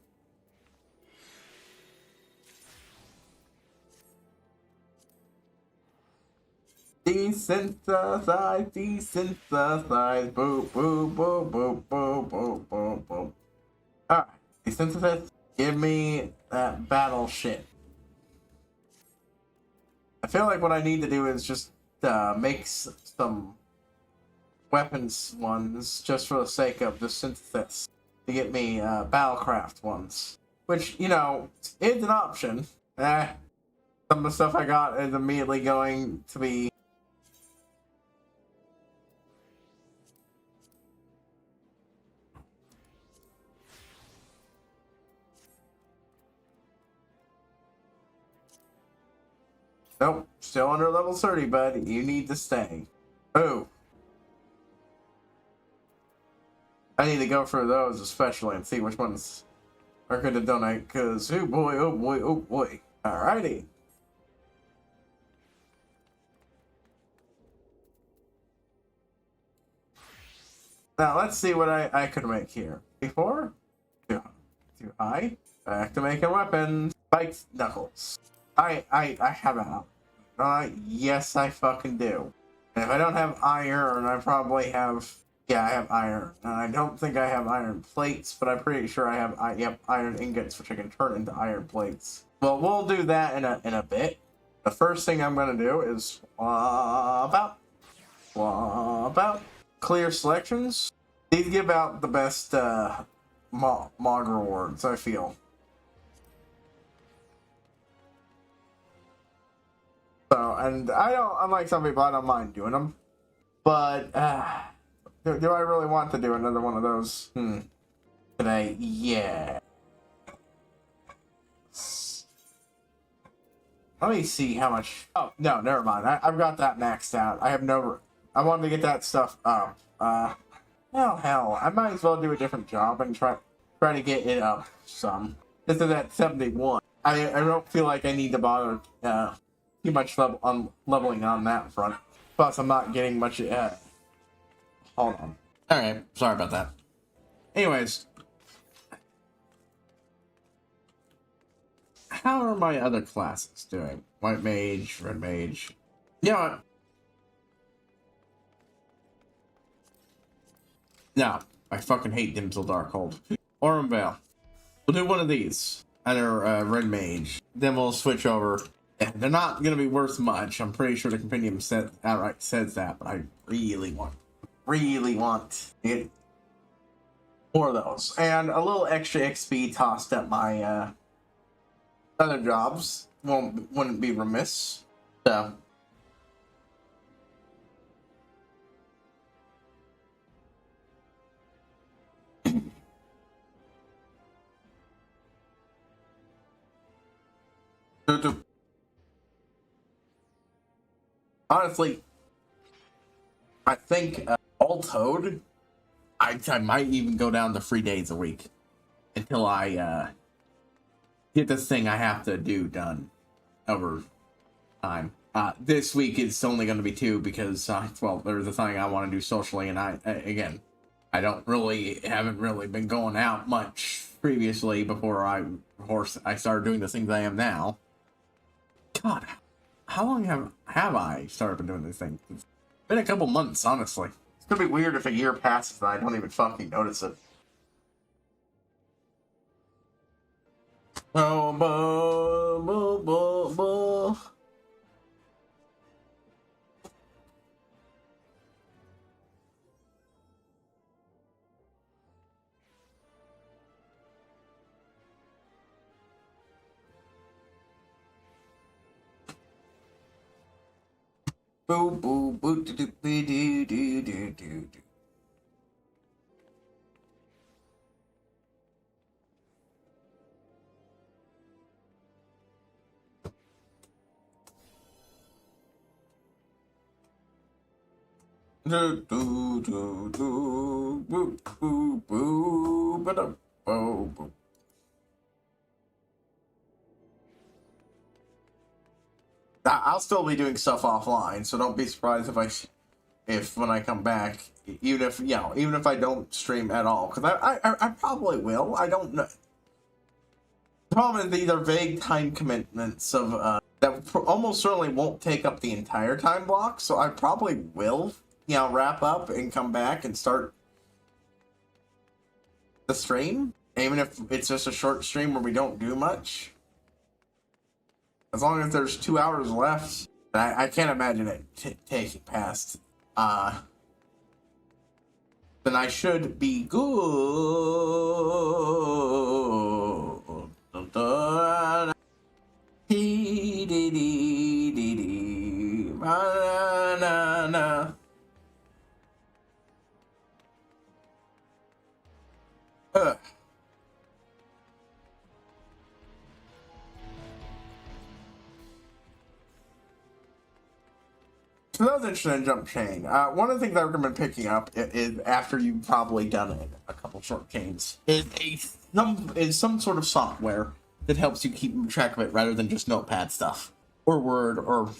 Desynthesize, desynthesize, boop, boop, boop, boop, boop, boop, boop, boop. Alright, desynthesize, give me that battle shit. I feel like what I need to do is just make some weapons ones just for the sake of the synthesis to get me battlecraft ones, which, you know, is an option. Some of the stuff I got is immediately going to be nope, still under level 30, bud. You need to stay. Oh. I need to go for those especially and see which ones are good to donate, because oh boy, oh boy, oh boy. Alrighty. Now let's see what I could make here. Before? Too high. Back to making weapons. Spiked knuckles. I have it. Yes, I fucking do. And if I don't have iron, I probably have... Yeah, I have iron. And I don't think I have iron plates, but I'm pretty sure I have iron ingots, which I can turn into iron plates. Well, we'll do that in a bit. The first thing I'm going to do is swap out. Clear selections. These give out the best mog rewards, I feel. So, and unlike some people, I don't mind doing them. But, do I really want to do another one of those? Today? Yeah. Let me see how much... Oh, no, never mind. I've got that maxed out. I have no... I wanted to get that stuff up. Hell, I might as well do a different job and try to get it up some. This is at 71. I don't feel like I need to bother too much leveling on that front. Plus, I'm not getting much... Hold on. Alright, sorry about that. Anyways. How are my other classes doing? White mage, red mage. You know what? No, I fucking hate Dimsel Darkhold. Aurum Veil. We'll do one of these. Either red mage. Then we'll switch over. Yeah, they're not going to be worth much. I'm pretty sure the compendium outright says that, but I really want to get more of those. And a little extra XP tossed at my other jobs wouldn't be remiss. So. Honestly, I think all told, I might even go down to 3 days a week until I get this thing I have to do done over time. This week it's only going to be 2 because, well, there's a thing I want to do socially, and again, haven't really been going out much previously before I started doing the things I am now. God, how long have I started doing these things? It's been a couple months, honestly. It's gonna be weird if a year passes and I don't even fucking notice it. Oh, boo boo boo do do do do do do do. Do do do do boo boo boo ba da boo boo. I'll still be doing stuff offline, so don't be surprised if when I come back, even if I don't stream at all, because I probably will. I don't know. The problem is these are vague time commitments of that almost certainly won't take up the entire time block, so I probably will, you know, wrap up and come back and start the stream, even if it's just a short stream where we don't do much. As long as there's 2 hours left, I can't imagine it taking past. Then I should be good. So that was interesting in Jump Chain. One of the things I recommend picking up is after you've probably done it a couple short chains is some sort of software that helps you keep track of it rather than just notepad stuff or Word or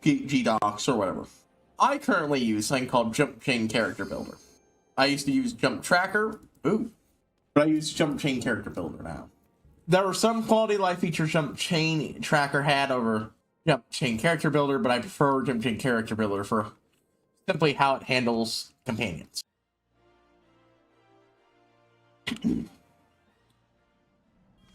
G-Docs or whatever. I currently use something called Jump Chain Character Builder. I used to use Jump Tracker, but I use Jump Chain Character Builder now. There were some quality of life features Jump Chain Tracker had over Jump Chain Character Builder, but I prefer Jump Chain Character Builder for simply how it handles companions.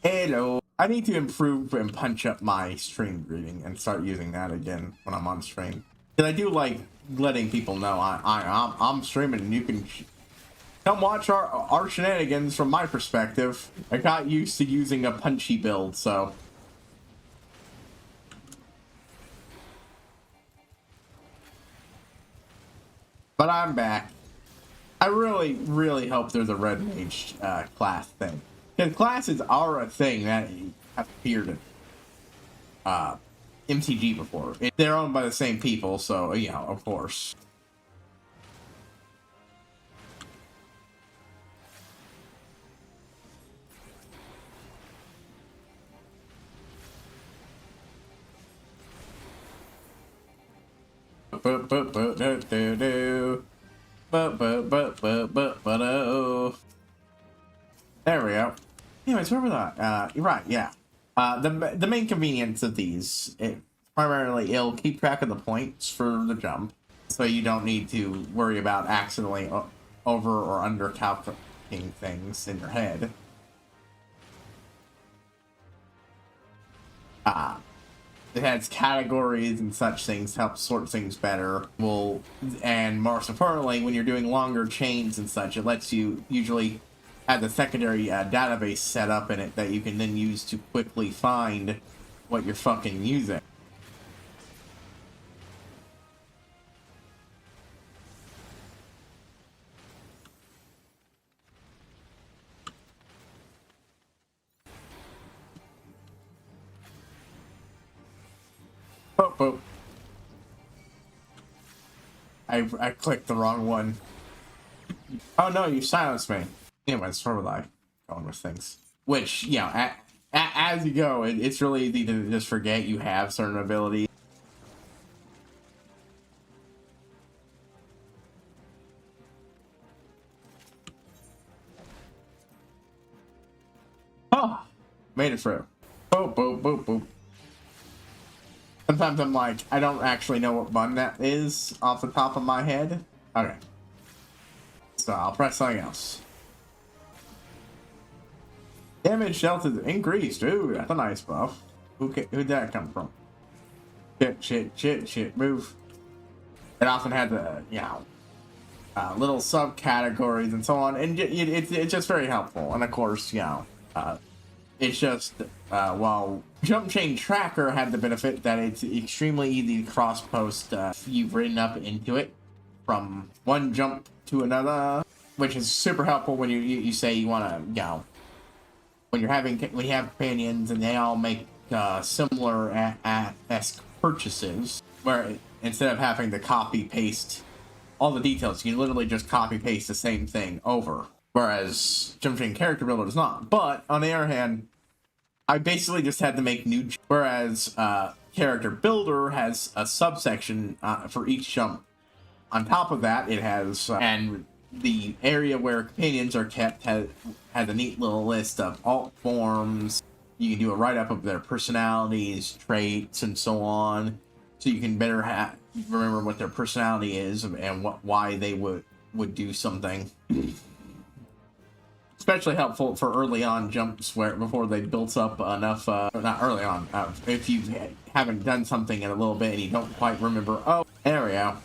Hello. I need to improve and punch up my stream greeting and start using that again when I'm on stream. Because I do like letting people know I'm streaming and you can come watch our shenanigans from my perspective. I got used to using a punchy build, so... But I'm back. I really hope there's a red mage class thing. Because classes are a thing that have appeared in MTG before. They're owned by the same people, so, yeah, of course. There we go. Anyways, where was that? You're right, yeah. The main convenience of these, it'll keep track of the points for the jump, so you don't need to worry about accidentally over or under calculating things in your head. It has categories and such things to help sort things better. And most importantly, when you're doing longer chains and such, it lets you usually have the secondary database set up in it that you can then use to quickly find what you're fucking using. Oh. I clicked the wrong one. Oh no, you silenced me. Anyways, where was I going with things? Which, you know, as you go, it's really easy to just forget you have certain abilities. Oh, made it through. Boop, boop, boop, boop. Sometimes I'm like, I don't actually know what button that is off the top of my head. Okay. So I'll press something else. Damage dealt is increased. Ooh, that's a nice buff. Who'd that come from? Shit. Move. It often had the, you know, little subcategories and so on. And it's just very helpful. And of course, you know, it's just, while Jump Chain Tracker had the benefit that it's extremely easy to cross-post you've written up into it from one jump to another, which is super helpful when you say you want to, you know, when you have companions and they all make similar esque purchases, where instead of having to copy-paste all the details, you literally just copy-paste the same thing over. Whereas Jump Chain Character Builder does not. But on the other hand, I basically just had to make new. Whereas Character Builder has a subsection for each jump. On top of that, it has and the area where companions are kept has a neat little list of alt forms you can do a write-up of their personalities, traits, and so on, so you can better remember what their personality is and why they would do something. Especially helpful for early on jumps where before they built up enough, not early on, if you haven't done something in a little bit and you don't quite remember. Oh, there we go.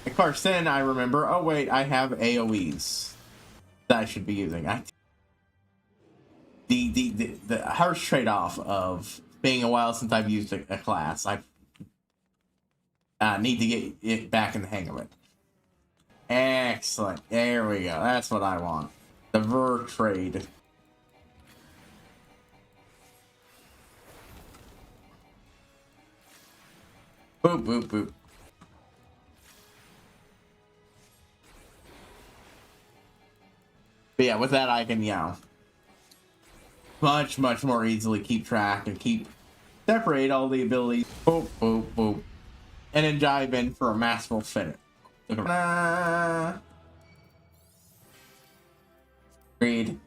Of course, then I remember, oh wait, I have AoEs that I should be using. The harsh trade-off of being a while since I've used a class, I need to get it back in the hang of it. Excellent. There we go. That's what I want. The Ver trade. Boop, boop, boop. But yeah, with that I can, much more easily keep track and separate all the abilities. Boop, boop, boop. And then dive in for a masterful finish. Greed.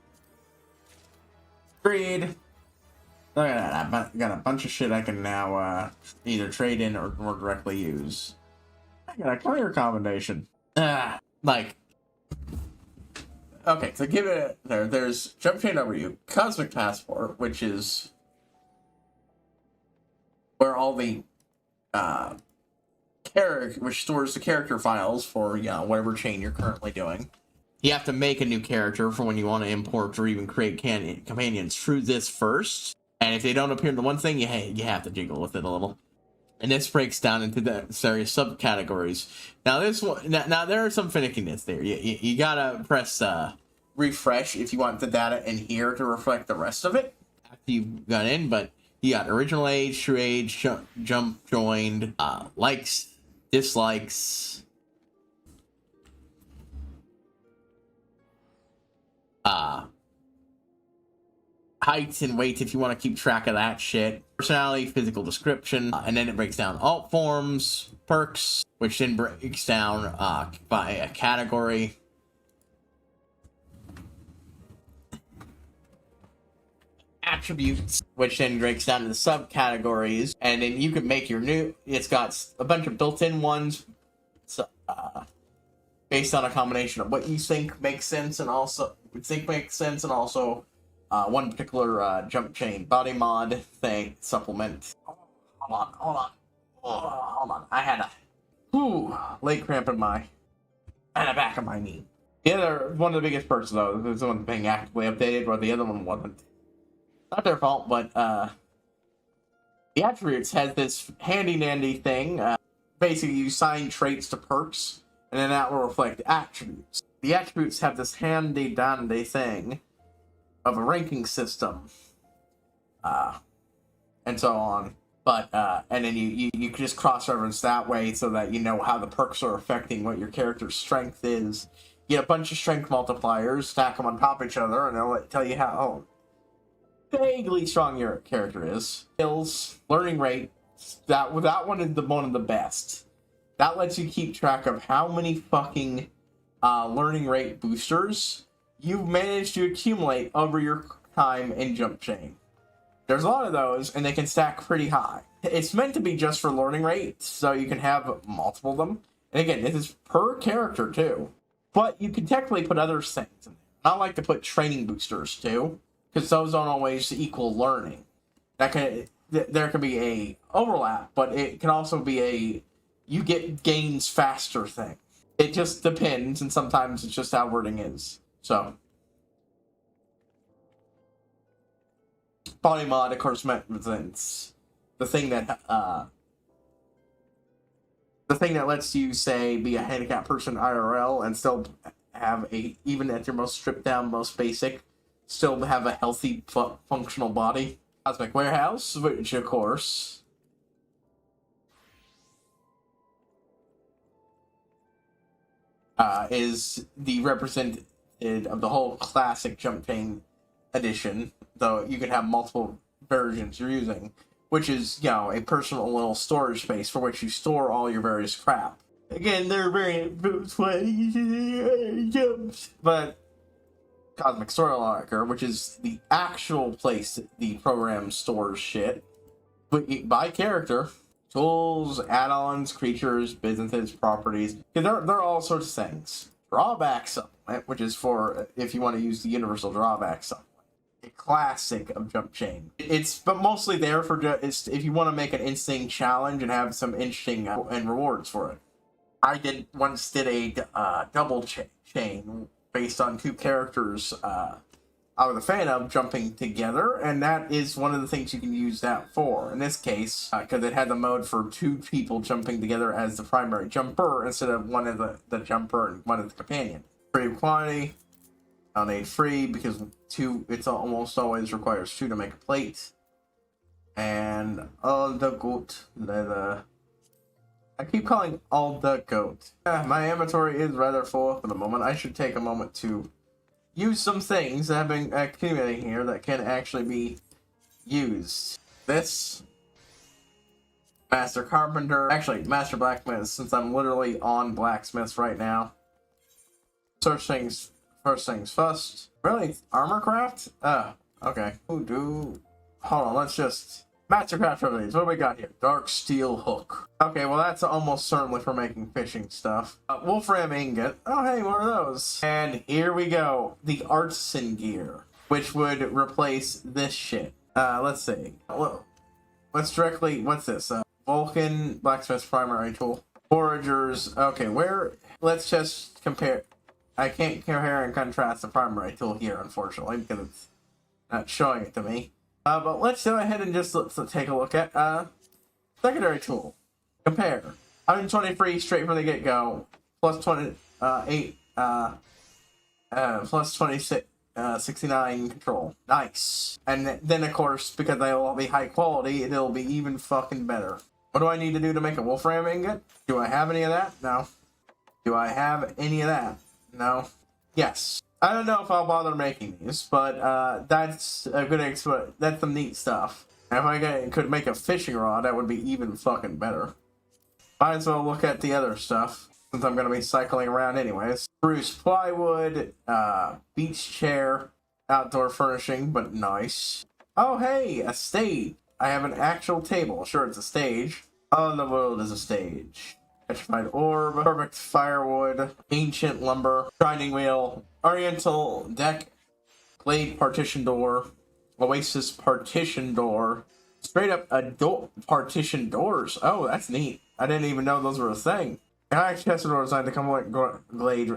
Look at that. I got a bunch of shit I can now either trade in or more directly use. I got a clear combination. Okay, so give it there's Jump Chain W, Cosmic Passport, which is where all the which stores the character files for whatever chain you're currently doing. You have to make a new character for when you want to import or even create companions through this first. And if they don't appear in the one thing, you have to jiggle with it a little. And this breaks down into the various subcategories. Now this one, now there are some finickiness there. You gotta press refresh if you want the data in here to reflect the rest of it after you've gone in. But you got original age, true age, jump joined, likes, dislikes, height and weight if you want to keep track of that shit, personality, physical description, and then it breaks down alt forms, perks, which then breaks down by a category, attributes, which then breaks down into subcategories, and then you can make your new. It's got a bunch of built-in ones, so, based on a combination of what you think makes sense and also one particular jump chain body mod thing supplement. Hold on. I had a leg cramp in the back of my knee. The other one of the biggest perks though is the one being actively updated, where the other one wasn't. Not their fault, but the attributes has this handy dandy thing. Basically, you assign traits to perks, and then that will reflect attributes. The attributes have this handy dandy thing of a ranking system, and so on. But and then you can just cross-reference that way so that you know how the perks are affecting what your character's strength is. You get a bunch of strength multipliers, stack them on top of each other, and they'll tell you how vaguely strong your character is. Skills, learning rate, that one is one of the best. That lets you keep track of how many fucking learning rate boosters you've managed to accumulate over your time in Jump Chain. There's a lot of those, and they can stack pretty high. It's meant to be just for learning rate, so you can have multiple of them. And again, this is per character too. But you can technically put other things in there. I like to put training boosters too, because those don't always equal learning. There can be a overlap, but it can also be a you get gains faster thing. It just depends, and sometimes it's just how wording is. So, body mod, of course, represents the thing that lets you say be a handicapped person IRL and still have even at your most stripped down, most basic, still have a healthy, functional body. Cosmic Warehouse, which of course is the representative of the whole classic Jump Chain edition, though you can have multiple versions you're using, which is, a personal little storage space for which you store all your various crap. Again, they're variant jumps, but Cosmic Story Locker, which is the actual place the program stores shit. But by character, tools, add-ons, creatures, businesses, properties. They're all sorts of things. Drawback supplement, which is for if you want to use the universal drawback supplement. A classic of Jump Chain. But mostly there for if you want to make an interesting challenge and have some interesting and rewards for it. I once did a double chain based on two characters I was a fan of jumping together, and that is one of the things you can use that for. In this case, because it had the mode for two people jumping together as the primary jumper instead of one of the jumper and one of the companion. Free quantity, donate free because two. It's almost always requires two to make a plate, and all the goat leather. I keep calling all the goat. My inventory is rather full for the moment. I should take a moment to use some things that have been accumulating here that can actually be used. This Master Carpenter, actually Master Blacksmith, since I'm literally on Blacksmiths right now. First things first. Really? Armor craft? Okay. Hold on, let's just Mastercraft remedies. What do we got here? Dark steel hook. Okay, well that's almost certainly for making fishing stuff. Wolfram ingot. Oh hey, one of those. And here we go. The artisan gear, which would replace this shit. Let's see. Let's directly. What's this? Vulcan blacksmith's primary tool. Foragers. Okay, let's just compare. I can't compare and contrast the primary tool here, unfortunately, because it's not showing it to me. But let's go ahead and just let's take a look at secondary tool. Compare. 123 straight from the get-go. Plus 28. Plus 26. 69 control. Nice. And then of course, because they'll all be high quality, it'll be even fucking better. What do I need to do to make a Wolfram ingot? Do I have any of that? No. Do I have any of that? No. Yes. I don't know if I'll bother making these, but that's a good that's some neat stuff. And if I could make a fishing rod, that would be even fucking better. Might as well look at the other stuff, since I'm going to be cycling around anyways. Spruce plywood, beach chair, outdoor furnishing, but nice. Oh hey, a stage. I have an actual table. Sure, it's a stage. All the world is a stage. Petrified orb, perfect firewood, ancient lumber, grinding wheel, oriental deck, glade partition door, oasis partition door, straight up partition doors. Oh, that's neat. I didn't even know those were a thing. And I actually tested doors designed to come like glade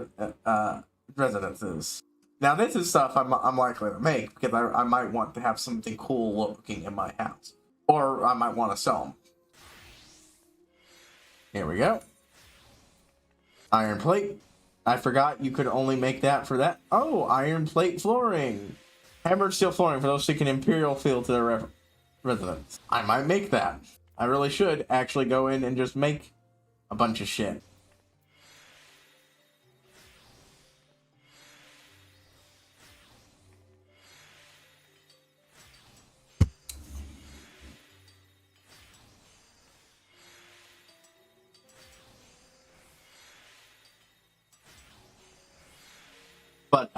residences. Now this is stuff I'm likely to make because I might want to have something cool looking in my house, or I might want to sell them. Here we go. Iron plate. I forgot you could only make that for that. Oh, iron plate flooring. Hammered steel flooring for those seeking imperial feel to their residence. I might make that. I really should actually go in and just make a bunch of shit. But,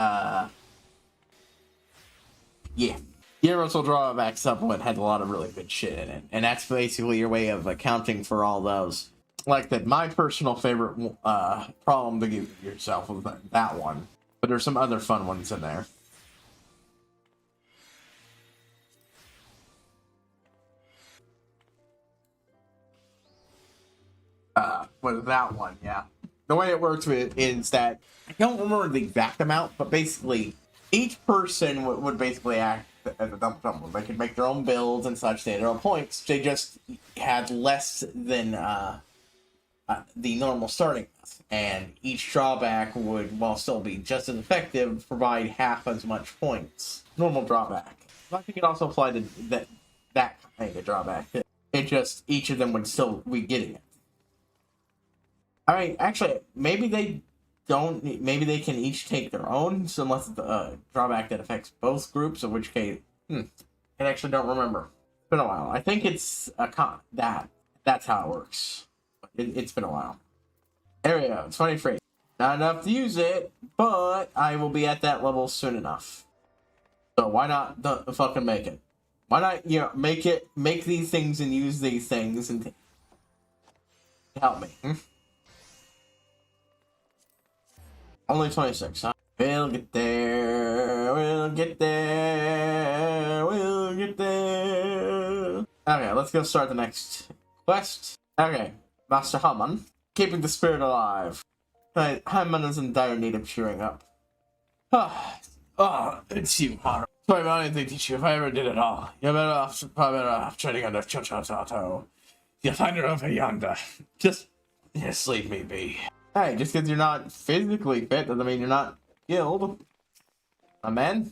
yeah. Universal Drawback Supplement had a lot of really good shit in it. And that's basically your way of accounting for all those. Like that, my personal favorite problem to give yourself was that one. But there's some other fun ones in there. Was that one, yeah. The way it works is that, I don't remember the exact amount, but basically, each person would basically act as a dump tumbler. They could make their own builds and such, they had their own points. They just had less than the normal starting math. And each drawback would, while still be just as effective, provide half as much points. Normal drawback. I think it also applied to that kind of drawback. It just, each of them would still be getting it. Alright, actually, maybe they can each take their own, so unless it's a drawback that affects both groups, in which case, I actually don't remember. It's been a while. I think it's that's how it works. It's been a while. There we go, 23. Not enough to use it, but I will be at that level soon enough. So why not fucking make it? Why not, you know, make these things and use these things and help me. Only 26, huh? We'll get there. We'll get there. We'll get there. Okay, let's go start the next quest. Okay, Master Haman. Keeping the spirit alive. Right, Haman is in dire need of cheering up. It's you, Haru. Sorry about anything, teacher, if I ever did it all. You're probably better off treading under Chochotato. You'll find her over yonder. Just leave me be. Hey, just because you're not physically fit doesn't mean you're not skilled. My man?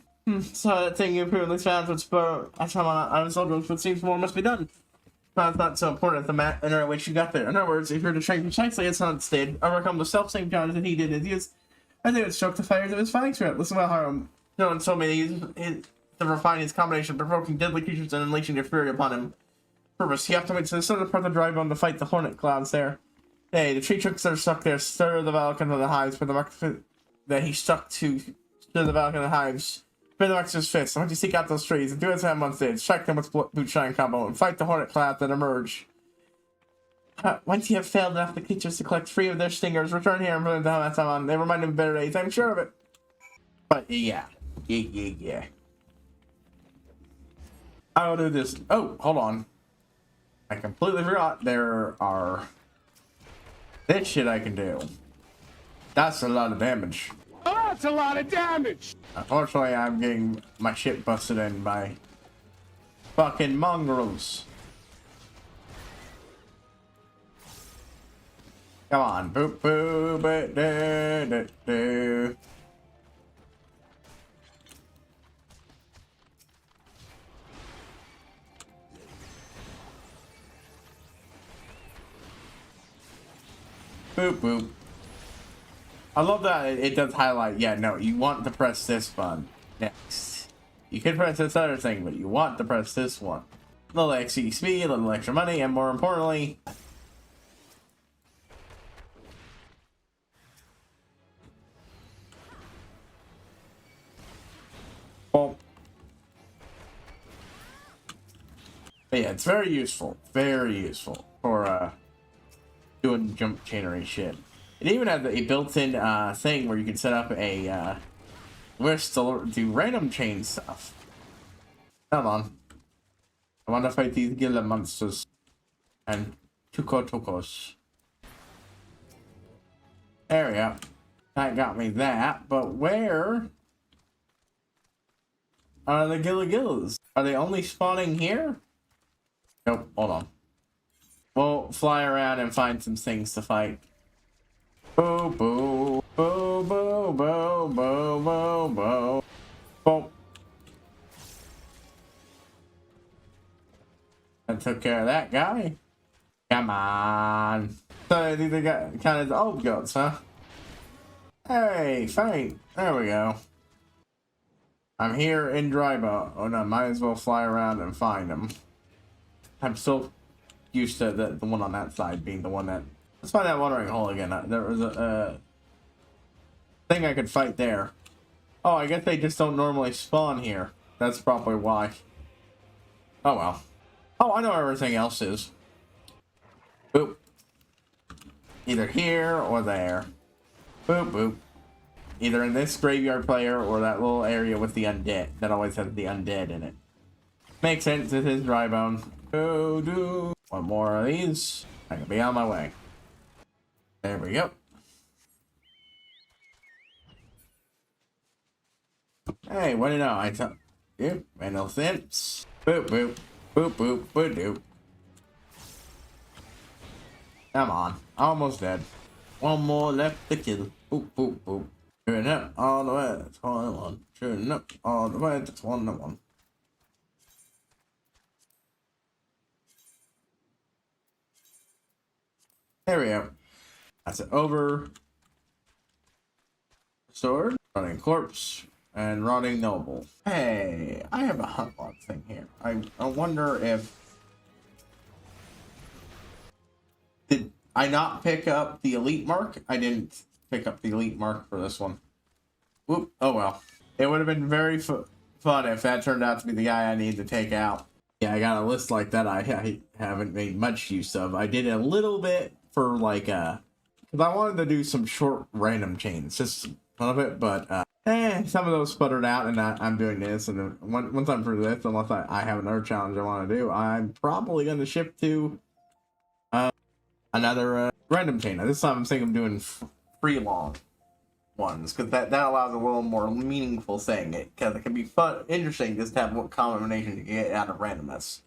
So that thing you apparently found would spur on soldiers, but seems more must be done. It's not so important as the manner in which you got there. In other words, if you're to train precisely as Hunt did, overcome the self-same challenge that he did in his youth, I think it would stroke the fires of his fighting spirit. Listen well, Haru. No one told me to refine his combination of provoking deadly creatures and unleashing their fury upon him. Purpose, he optimates to the southern part of the dry bone to fight the hornet clouds there. Hey, the tree trunks that are stuck there stir the Valken of the hives for the mark that he stuck to stir the Valken of the hives. Spin the marks of his fist. Once you seek out those trees and do as Ham once did, strike them with boot shine combo and fight the hornet cloud that emerge. Once you have failed enough the creatures to collect free of their stingers, return here and bring them down that time on. They remind him of better days, I'm sure of it. But yeah. I'll do this. Oh, hold on. I completely forgot there are this shit I can do. That's a lot of damage. Oh, that's a lot of damage! Unfortunately, I'm getting my shit busted in by fucking mongrels. Come on. Boop, boop, boop, do, do, do. Boop, boop. I love that it does highlight, yeah, no, you want to press this button next. You can press this other thing, but you want to press this one. A little XP, a little extra money, and more importantly... Well... But yeah, it's very useful for, doing jump chainery shit. It even has a built-in thing where you can set up a list to do random chain stuff. Come on. I want to fight these Gila monsters. And Tukos. There we go. That got me that, but where are the Gillas? Are they only spawning here? Nope, hold on. We'll fly around and find some things to fight. Boo boo boo boo boo boo boo boo. Boom. I took care of that guy. Come on. So these are kind of the old goats, huh? Hey, fine. There we go. I'm here in Drybo. Oh no, might as well fly around and find them. I'm still used to the one on that side being the one that... Let's find that watering hole again. There was a thing I could fight there. Oh, I guess they just don't normally spawn here. That's probably why. Oh well. Oh, I know where everything else is. Boop. Either here or there. Boop, boop. Either in this graveyard player or that little area with the undead. That always has the undead in it. Makes sense, this is Drybone. Do. One more of these. I can be on my way. There we go. Hey, what do you know? I tell you, made no sense. Boop, boop, boop, boop, boop, doop. Come on, almost dead. One more left to kill. Boop, boop, boop. Shooting up all the way, that's 1-1. Shooting up all the way, that's 1-1. There we go. That's it over. Sword, rotting corpse, and rotting noble. Hey, I have a hunt log thing here. I wonder if... Did I not pick up the elite mark? I didn't pick up the elite mark for this one. Whoop. Oh well. It would have been very fun if that turned out to be the guy I need to take out. Yeah, I got a list like that I haven't made much use of. I did a little bit for like because I wanted to do some short random chains, just fun of it, but some of those sputtered out, and I'm doing this, and then once I'm through this, unless I have another challenge I want to do, I'm probably going to shift to another random chain. This time I'm thinking of doing free long ones, because that allows a little more meaningful thing, because it can be fun, interesting just to have what combination you get out of randomness.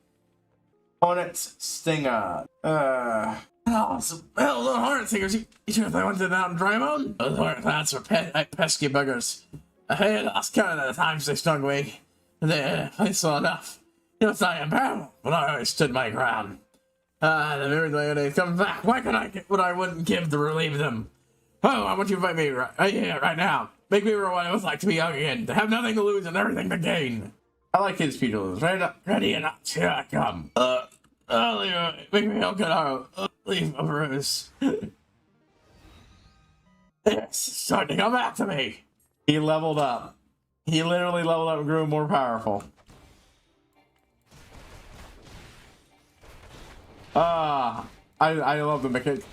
Hornets, Stinger, oh, the Hornet Stingers, you sure they wanted out in Draymond? Those Hornet Lads are pesky buggers. I lost count of the times they stung me. They saw enough. It was not unbearable, but I always stood my ground. The very day coming back. Why can I get what I wouldn't give to relieve them? Oh, I want you to fight me right now. Make me remember what it was like to be young again, to have nothing to lose and everything to gain. I like his features. Ready or not, here I come. Make me feel good. Leave a bruise. It's starting to come back to me. He leveled up. He literally leveled up and grew more powerful. I love the mechanic.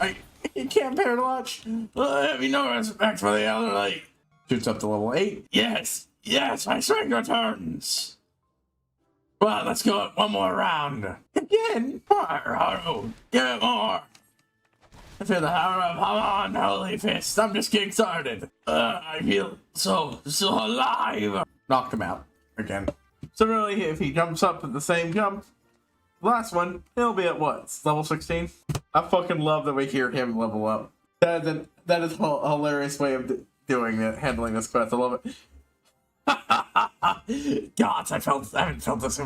You can't bear to watch. Have you no respect for the elderly? Shoots up to level 8. Yes, my strength returns. Well, let's go one more round. Again? Haru, give it more. I feel the power of on Holy Fist. I'm just getting started. I feel so alive. Knocked him out again. So really, if he jumps up at the same jump, last one, he'll be at what? Level 16? I fucking love that we hear him level up. That is a hilarious way of doing it, handling this quest. I love it. God, I haven't felt this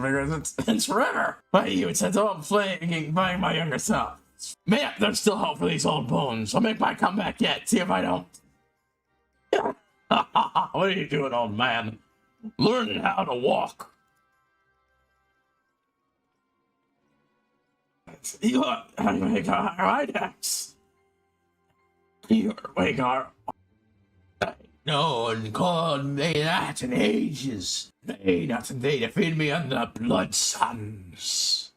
since forever. Why you would say, oh, I'm playing my younger self. Man, there's still hope for these old bones. I'll make my comeback yet. See if I don't. What are you doing, old man? Learning how to walk. You're Idax. You're Wagar. No one called me that in ages. They defeated me on the Blood Suns.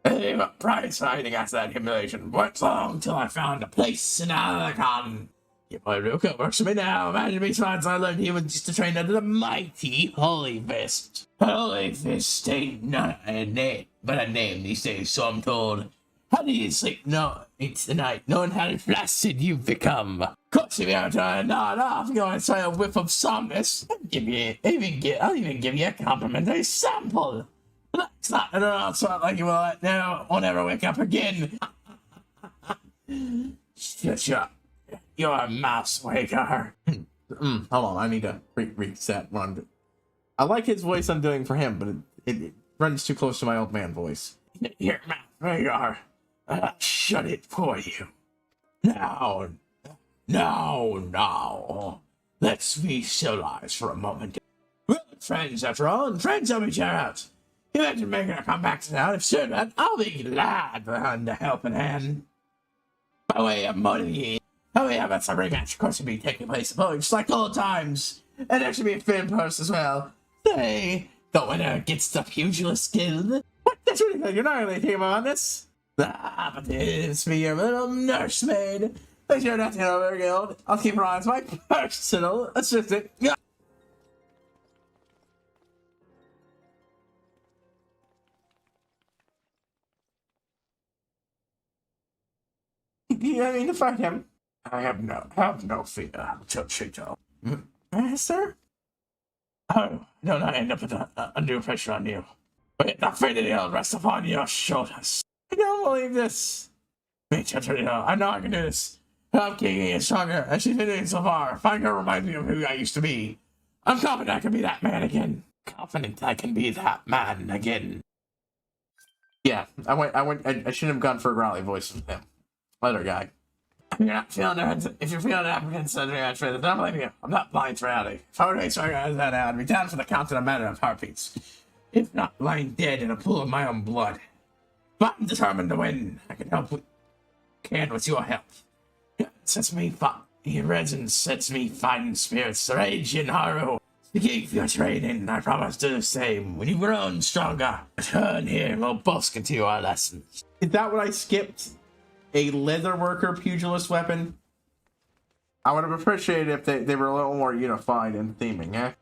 They were prize fighting after that humiliation. Worked long till I found a place in Alacon. Your boy Ruka works for me now. Imagine me once I learned he was just to train under the mighty Holy Fist. Holy Fist ain't not a name, but a name these days, so I'm told. How do you sleep? No, it's the night, knowing how flaccid you've become. Of course, if you ever try to nod off, go and try a whiff of somnus. I'll even give you a complimentary sample. That's not at all sort like you will now. Won't ever wake up again. Shut up. You're a mouse waker. Hold on, I need to reset what I'm doing. I like his voice I'm doing for him, but it runs too close to my old man voice. Here, mouth, there you are. Shut it for you. Now. Let's be civilized for a moment. We're friends after all, and friends help each other out. You imagine making a comeback to town? If so, I'll be glad to lend a helping hand. By way of money. Oh yeah, that's a rematch. Of course, it'll be taking place just like old times. And there should be a film post as well. Say, the winner gets the pugilist guild. What? That's really good. You're not really thinking about this. But it's me, your little nursemaid. Make sure not to get over guild. I'll keep her on as my personal assistant. You don't mean to fight him? I have no fear, Chito. Master? Oh, don't I end up with undue pressure on you? Wait, the fate of the world rests upon your shoulders. I don't believe this. Me, Chito, I know I can do this. I'm getting it stronger, as she's been doing so far. Find her reminds me of who I used to be. I'm confident I can be that man again. Yeah, I shouldn't have gone for a growly voice with him. Other guy. If you're feeling apprehensive for this, I don't blame you. I'm not blind to reality. If I were to make sure I was that out, I'd be down for the count in a matter of heartbeats. If not lying dead in a pool of my own blood. But I'm determined to win. I can with your help. He resin sets me fighting spirits, rage and horror. Speaking of your training, I promise to do the same. When you've grown stronger, return here and we'll both continue our lessons. Is that what I skipped? A leatherworker pugilist weapon? I would have appreciated if they were a little more unified in theming, eh?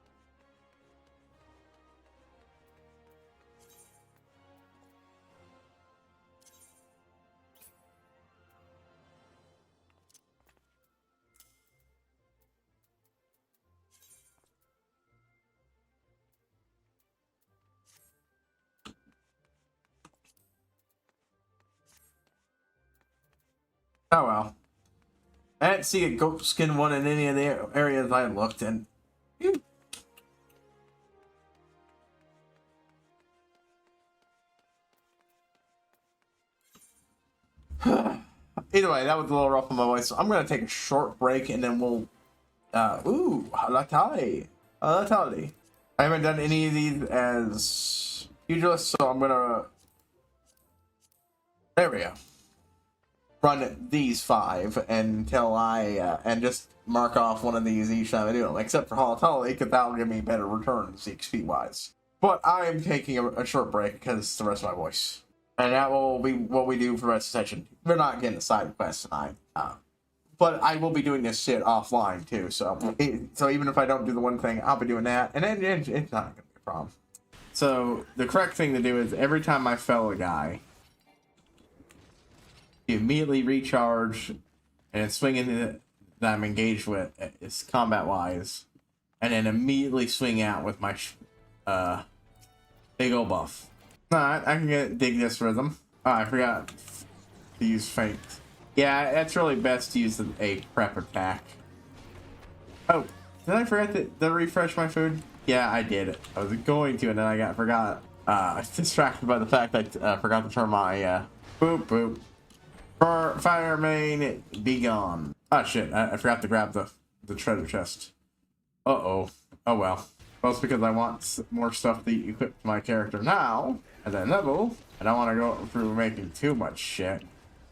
Oh well. I didn't see a goat skin one in any of the areas I looked in. Either way, that was a little rough on my voice. So I'm gonna take a short break and then we'll ooh, halatali. Halatali. I haven't done any of these as pugilist, so I'm gonna there we go. Run these 5 until I and just mark off one of these each time I do them, except for Halatali, because that'll give me better returns XP wise. But I am taking a short break because it's the rest of my voice, and that will be what we do for the rest of the session. We're not getting a side quest tonight, but I will be doing this shit offline too. So even if I don't do the one thing, I'll be doing that, and it's not gonna be a problem. So the correct thing to do is every time I fell a guy, you immediately recharge and swing into that I'm engaged with, is combat wise, and then immediately swing out with my big ol' buff. Alright, I can dig this rhythm. Oh, I forgot to use feint. Yeah, it's really best to use a prep attack. Oh, did I forget to refresh my food? Yeah, I did. I was going to, and then I forgot. I was distracted by the fact that I forgot to turn my boop boop. Fire main, be gone. Oh shit, I forgot to grab the treasure chest. Uh-oh. Oh well. Well, it's because I want more stuff to equip my character now, at that level. I don't want to go through making too much shit.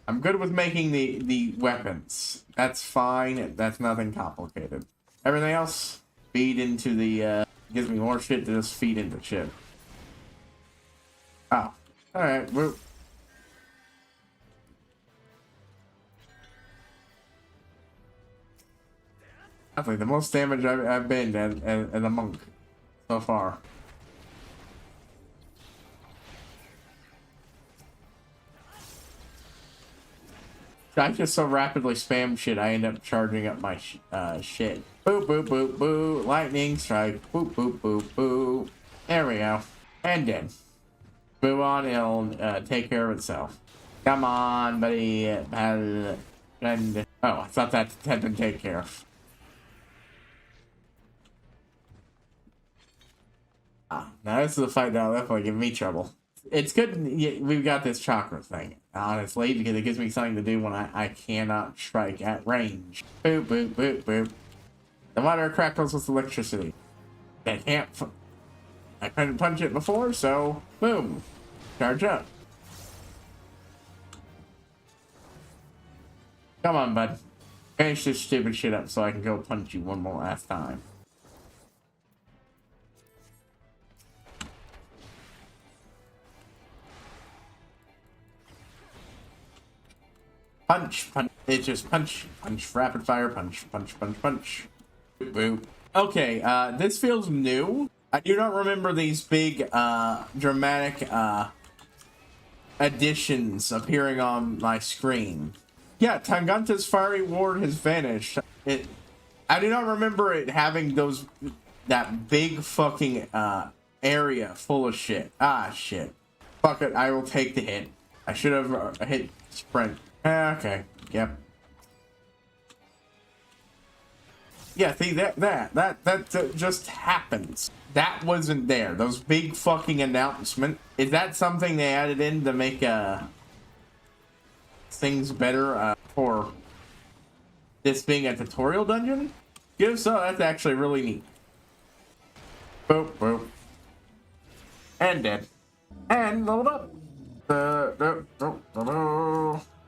I'm good with making the weapons. That's fine, that's nothing complicated. Everything else, feed into the, gives me more shit to just feed into shit. Oh. Alright, whoop. Definitely the most damage I've been as a monk so far. I just so rapidly spam shit, I end up charging up my shit. Boop, boop, boop, boop. Lightning strike. Boop, boop, boop, boop. There we go. And then. Move on, it'll take care of itself. Come on, buddy. And oh, I thought that had been taken care of. Now this is a fight that'll definitely give me trouble. It's good we've got this chakra thing, honestly, because it gives me something to do when I cannot strike at range. Boop, boop, boop, boop. The water crackles with electricity. I couldn't punch it before, so boom. Charge up. Come on, bud. Finish this stupid shit up so I can go punch you one more last time. Punch, punch. It's just punch, punch, rapid fire, punch, punch, punch, punch. Boop, boop. Okay, this feels new. I do not remember these big, dramatic, additions appearing on my screen. Yeah, Tanganta's fiery ward has vanished. I do not remember it having that big fucking, area full of shit. Ah, shit. Fuck it, I will take the hit. I should have hit sprint. Okay, yep. Yeah, see, that just happens. That wasn't there. Those big fucking announcement. Is that something they added in to make things better for this being a tutorial dungeon? If so, that's actually really neat. Boop, boop. And dead. And leveled up.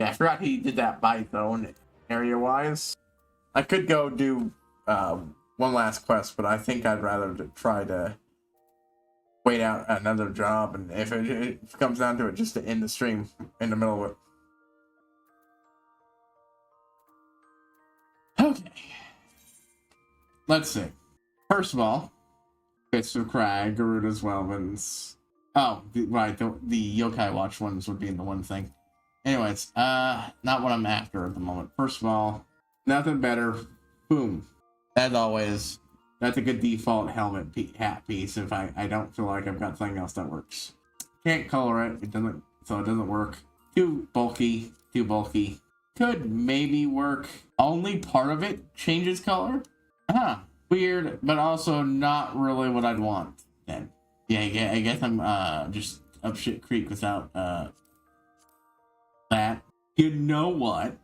Yeah, I forgot he did that by zone. area-wise. I could go do one last quest, but I think I'd rather try to wait out another job, and if it comes down to it, just to end the stream in the middle of it. Okay. Let's see. First of all, Fist of Crag, Garuda's Wellman's. Oh, right, the Yokai Watch ones would be in the one thing. Anyways, not what I'm after at the moment. First of all, nothing better. Boom. As always, that's a good default helmet hat piece if I don't feel like I've got something else that works. Can't color it, it doesn't work. Too bulky. Could maybe work. Only part of it changes color? Huh. Weird, but also not really what I'd want then. Yeah, I guess I'm just up shit creek without that. You know what?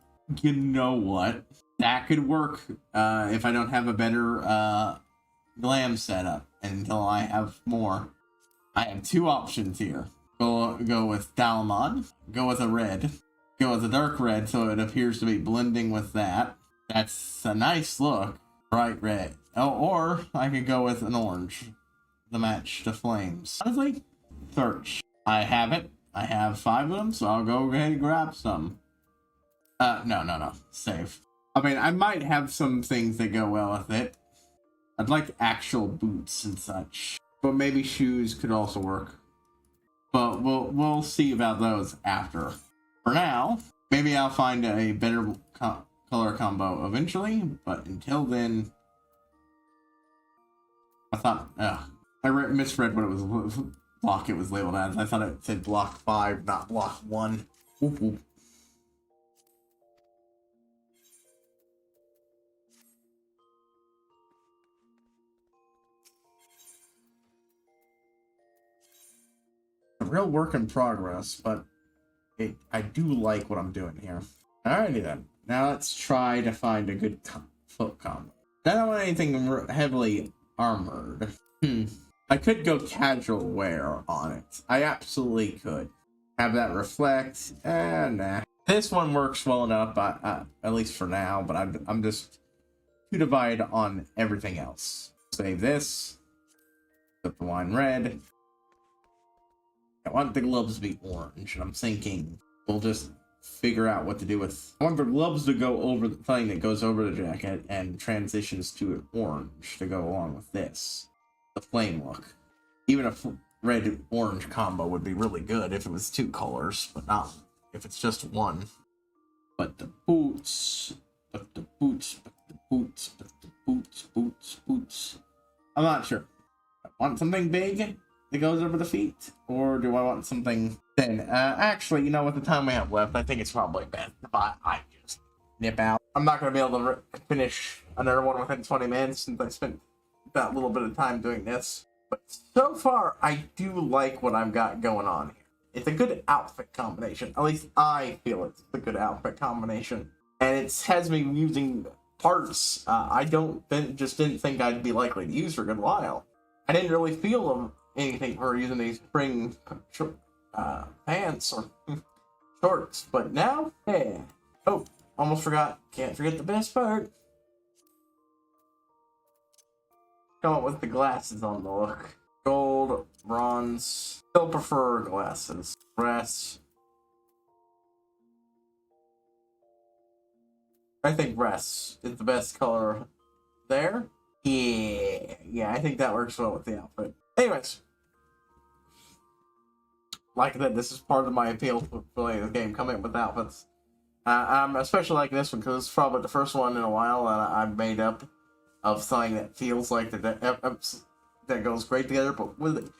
That could work if I don't have a better glam setup until I have more. I have two options here. Go with Dalamon, go with a red, go with a dark red so it appears to be blending with that. That's a nice look. Bright red. Oh, or I could go with an orange. The match to flames. Honestly, search. I have it. I have 5 of them, so I'll go ahead and grab some. No. Save. I mean, I might have some things that go well with it. I'd like actual boots and such. But maybe shoes could also work. But we'll see about those after. For now, maybe I'll find a better color combo eventually, but until then, I thought, I misread what it was, block it was labeled as. I thought it said block 5, not block 1. Whoop, whoop. A real work in progress, but I do like what I'm doing here. Alrighty then. Now let's try to find a good foot combo. I don't want anything heavily armored. I could go casual wear on it. I absolutely could. Have that reflect. Nah. This one works well enough, at least for now, but I'm just too divided on everything else. Save this. Put the wine red. I want the gloves to be orange, and I'm thinking we'll just figure out what to do with. I want the gloves to go over the thing that goes over the jacket and transitions to orange to go along with this. The flame look. Even a red orange combo would be really good if it was 2 colors, but not if it's just one. But the boots. I'm not sure. I want something big that goes over the feet, or do I want something thin? Actually, you know, with the time we have left, I think it's probably best if I just nip out. I'm not going to be able to finish another one within 20 minutes since I spent that little bit of time doing this. But so far, I do like what I've got going on here. It's a good outfit combination. At least I feel it's a good outfit combination. And it has me using parts I just didn't think I'd be likely to use for a good while. I didn't really feel anything for using these spring pants or shorts, but now, yeah. Oh, almost forgot. Can't forget the best part. Come up with the glasses on the look. Gold, bronze. Still prefer glasses. Brass. I think brass is the best color there. Yeah, I think that works well with the outfit. Anyways. Like I said, this is part of my appeal to playing the game, coming up with outfits. I'm especially like this one because it's probably the first one in a while that I've made up of something that feels like that goes great together, but with it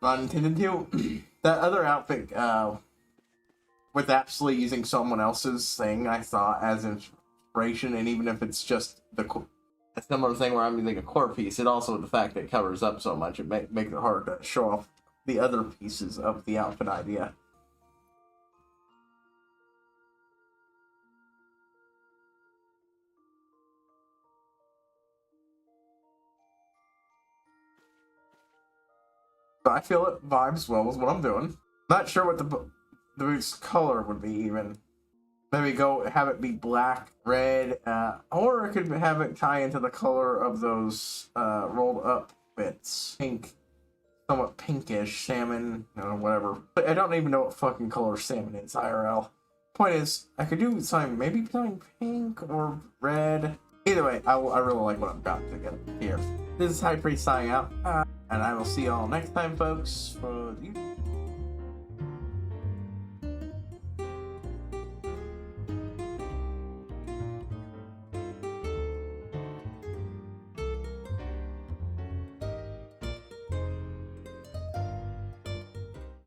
not intended to. That other outfit, with absolutely using someone else's thing, I saw as inspiration, and even if it's just a similar thing where I'm using a core piece, it also the fact that it covers up so much, it makes it hard to show off the other pieces of the outfit idea. But I feel it vibes well with what I'm doing. Not sure what the boot's color would be even. Maybe go have it be black, red, or I could have it tie into the color of those rolled up bits. Pink, somewhat pinkish, salmon, whatever. But I don't even know what fucking color salmon is, IRL. Point is, I could do something, maybe something pink or red. Either way, I really like what I've got together here. This is HighPriest signing out, and I will see y'all next time, folks, for you.